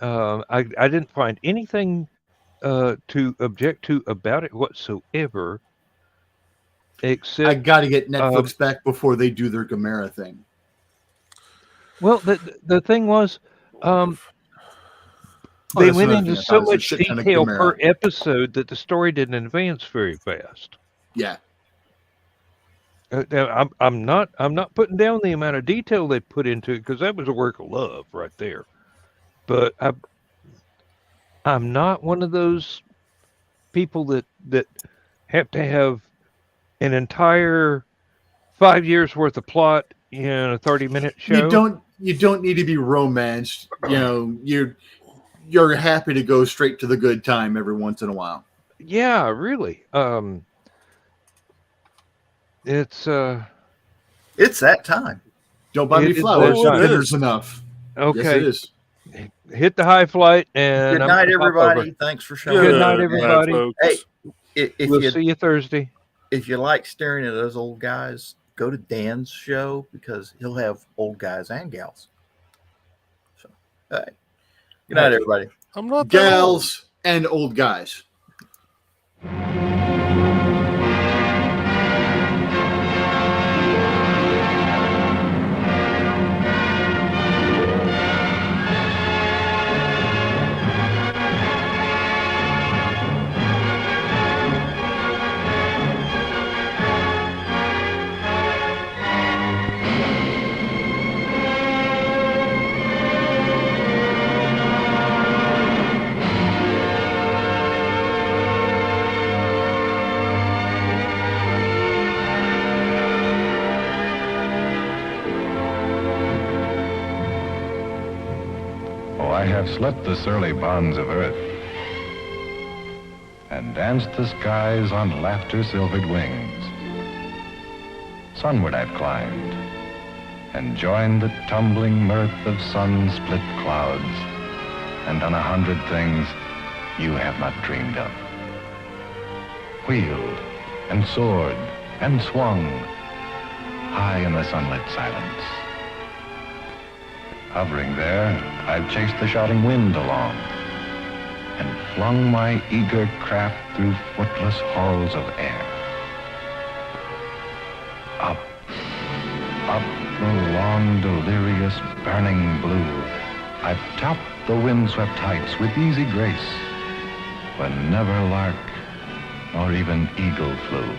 I didn't find anything to object to about it whatsoever. Except I got to get Netflix back before they do their Gamera thing. Well, the thing was, they went into so much detail per episode that the story didn't advance very fast. Yeah. Now, I'm not putting down the amount of detail they put into it because that was a work of love right there. But I'm not one of those people that have to have an entire 5 years worth of plot in a 30-minute show. You don't need to be romanced. You know, you're happy to go straight to the good time every once in a while. Yeah, really. It's that time. Don't buy me flowers. Dinner's enough. Okay. Yes, it is. Hit the high flight and good night, everybody. Thanks for showing up. Good night, everybody. Hey, we'll see you Thursday. If you like staring at those old guys, go to Dan's show because he'll have old guys and gals. So, good night, everybody. I'm not gals and old guys. I have slit the surly bonds of earth and danced the skies on laughter-silvered wings. Sunward I've climbed and joined the tumbling mirth of sun-split clouds and done 100 things you have not dreamed of. Wheeled and soared and swung high in the sunlit silence. Hovering there, I've chased the shouting wind along and flung my eager craft through footless halls of air. Up, up the long, delirious, burning blue, I've topped the windswept heights with easy grace, when never lark nor even eagle flew.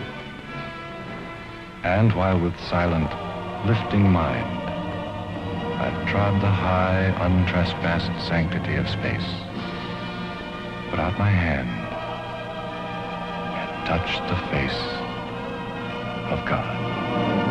And while with silent, lifting mind, I've trod the high, untrespassed sanctity of space, put out my hand, and touched the face of God.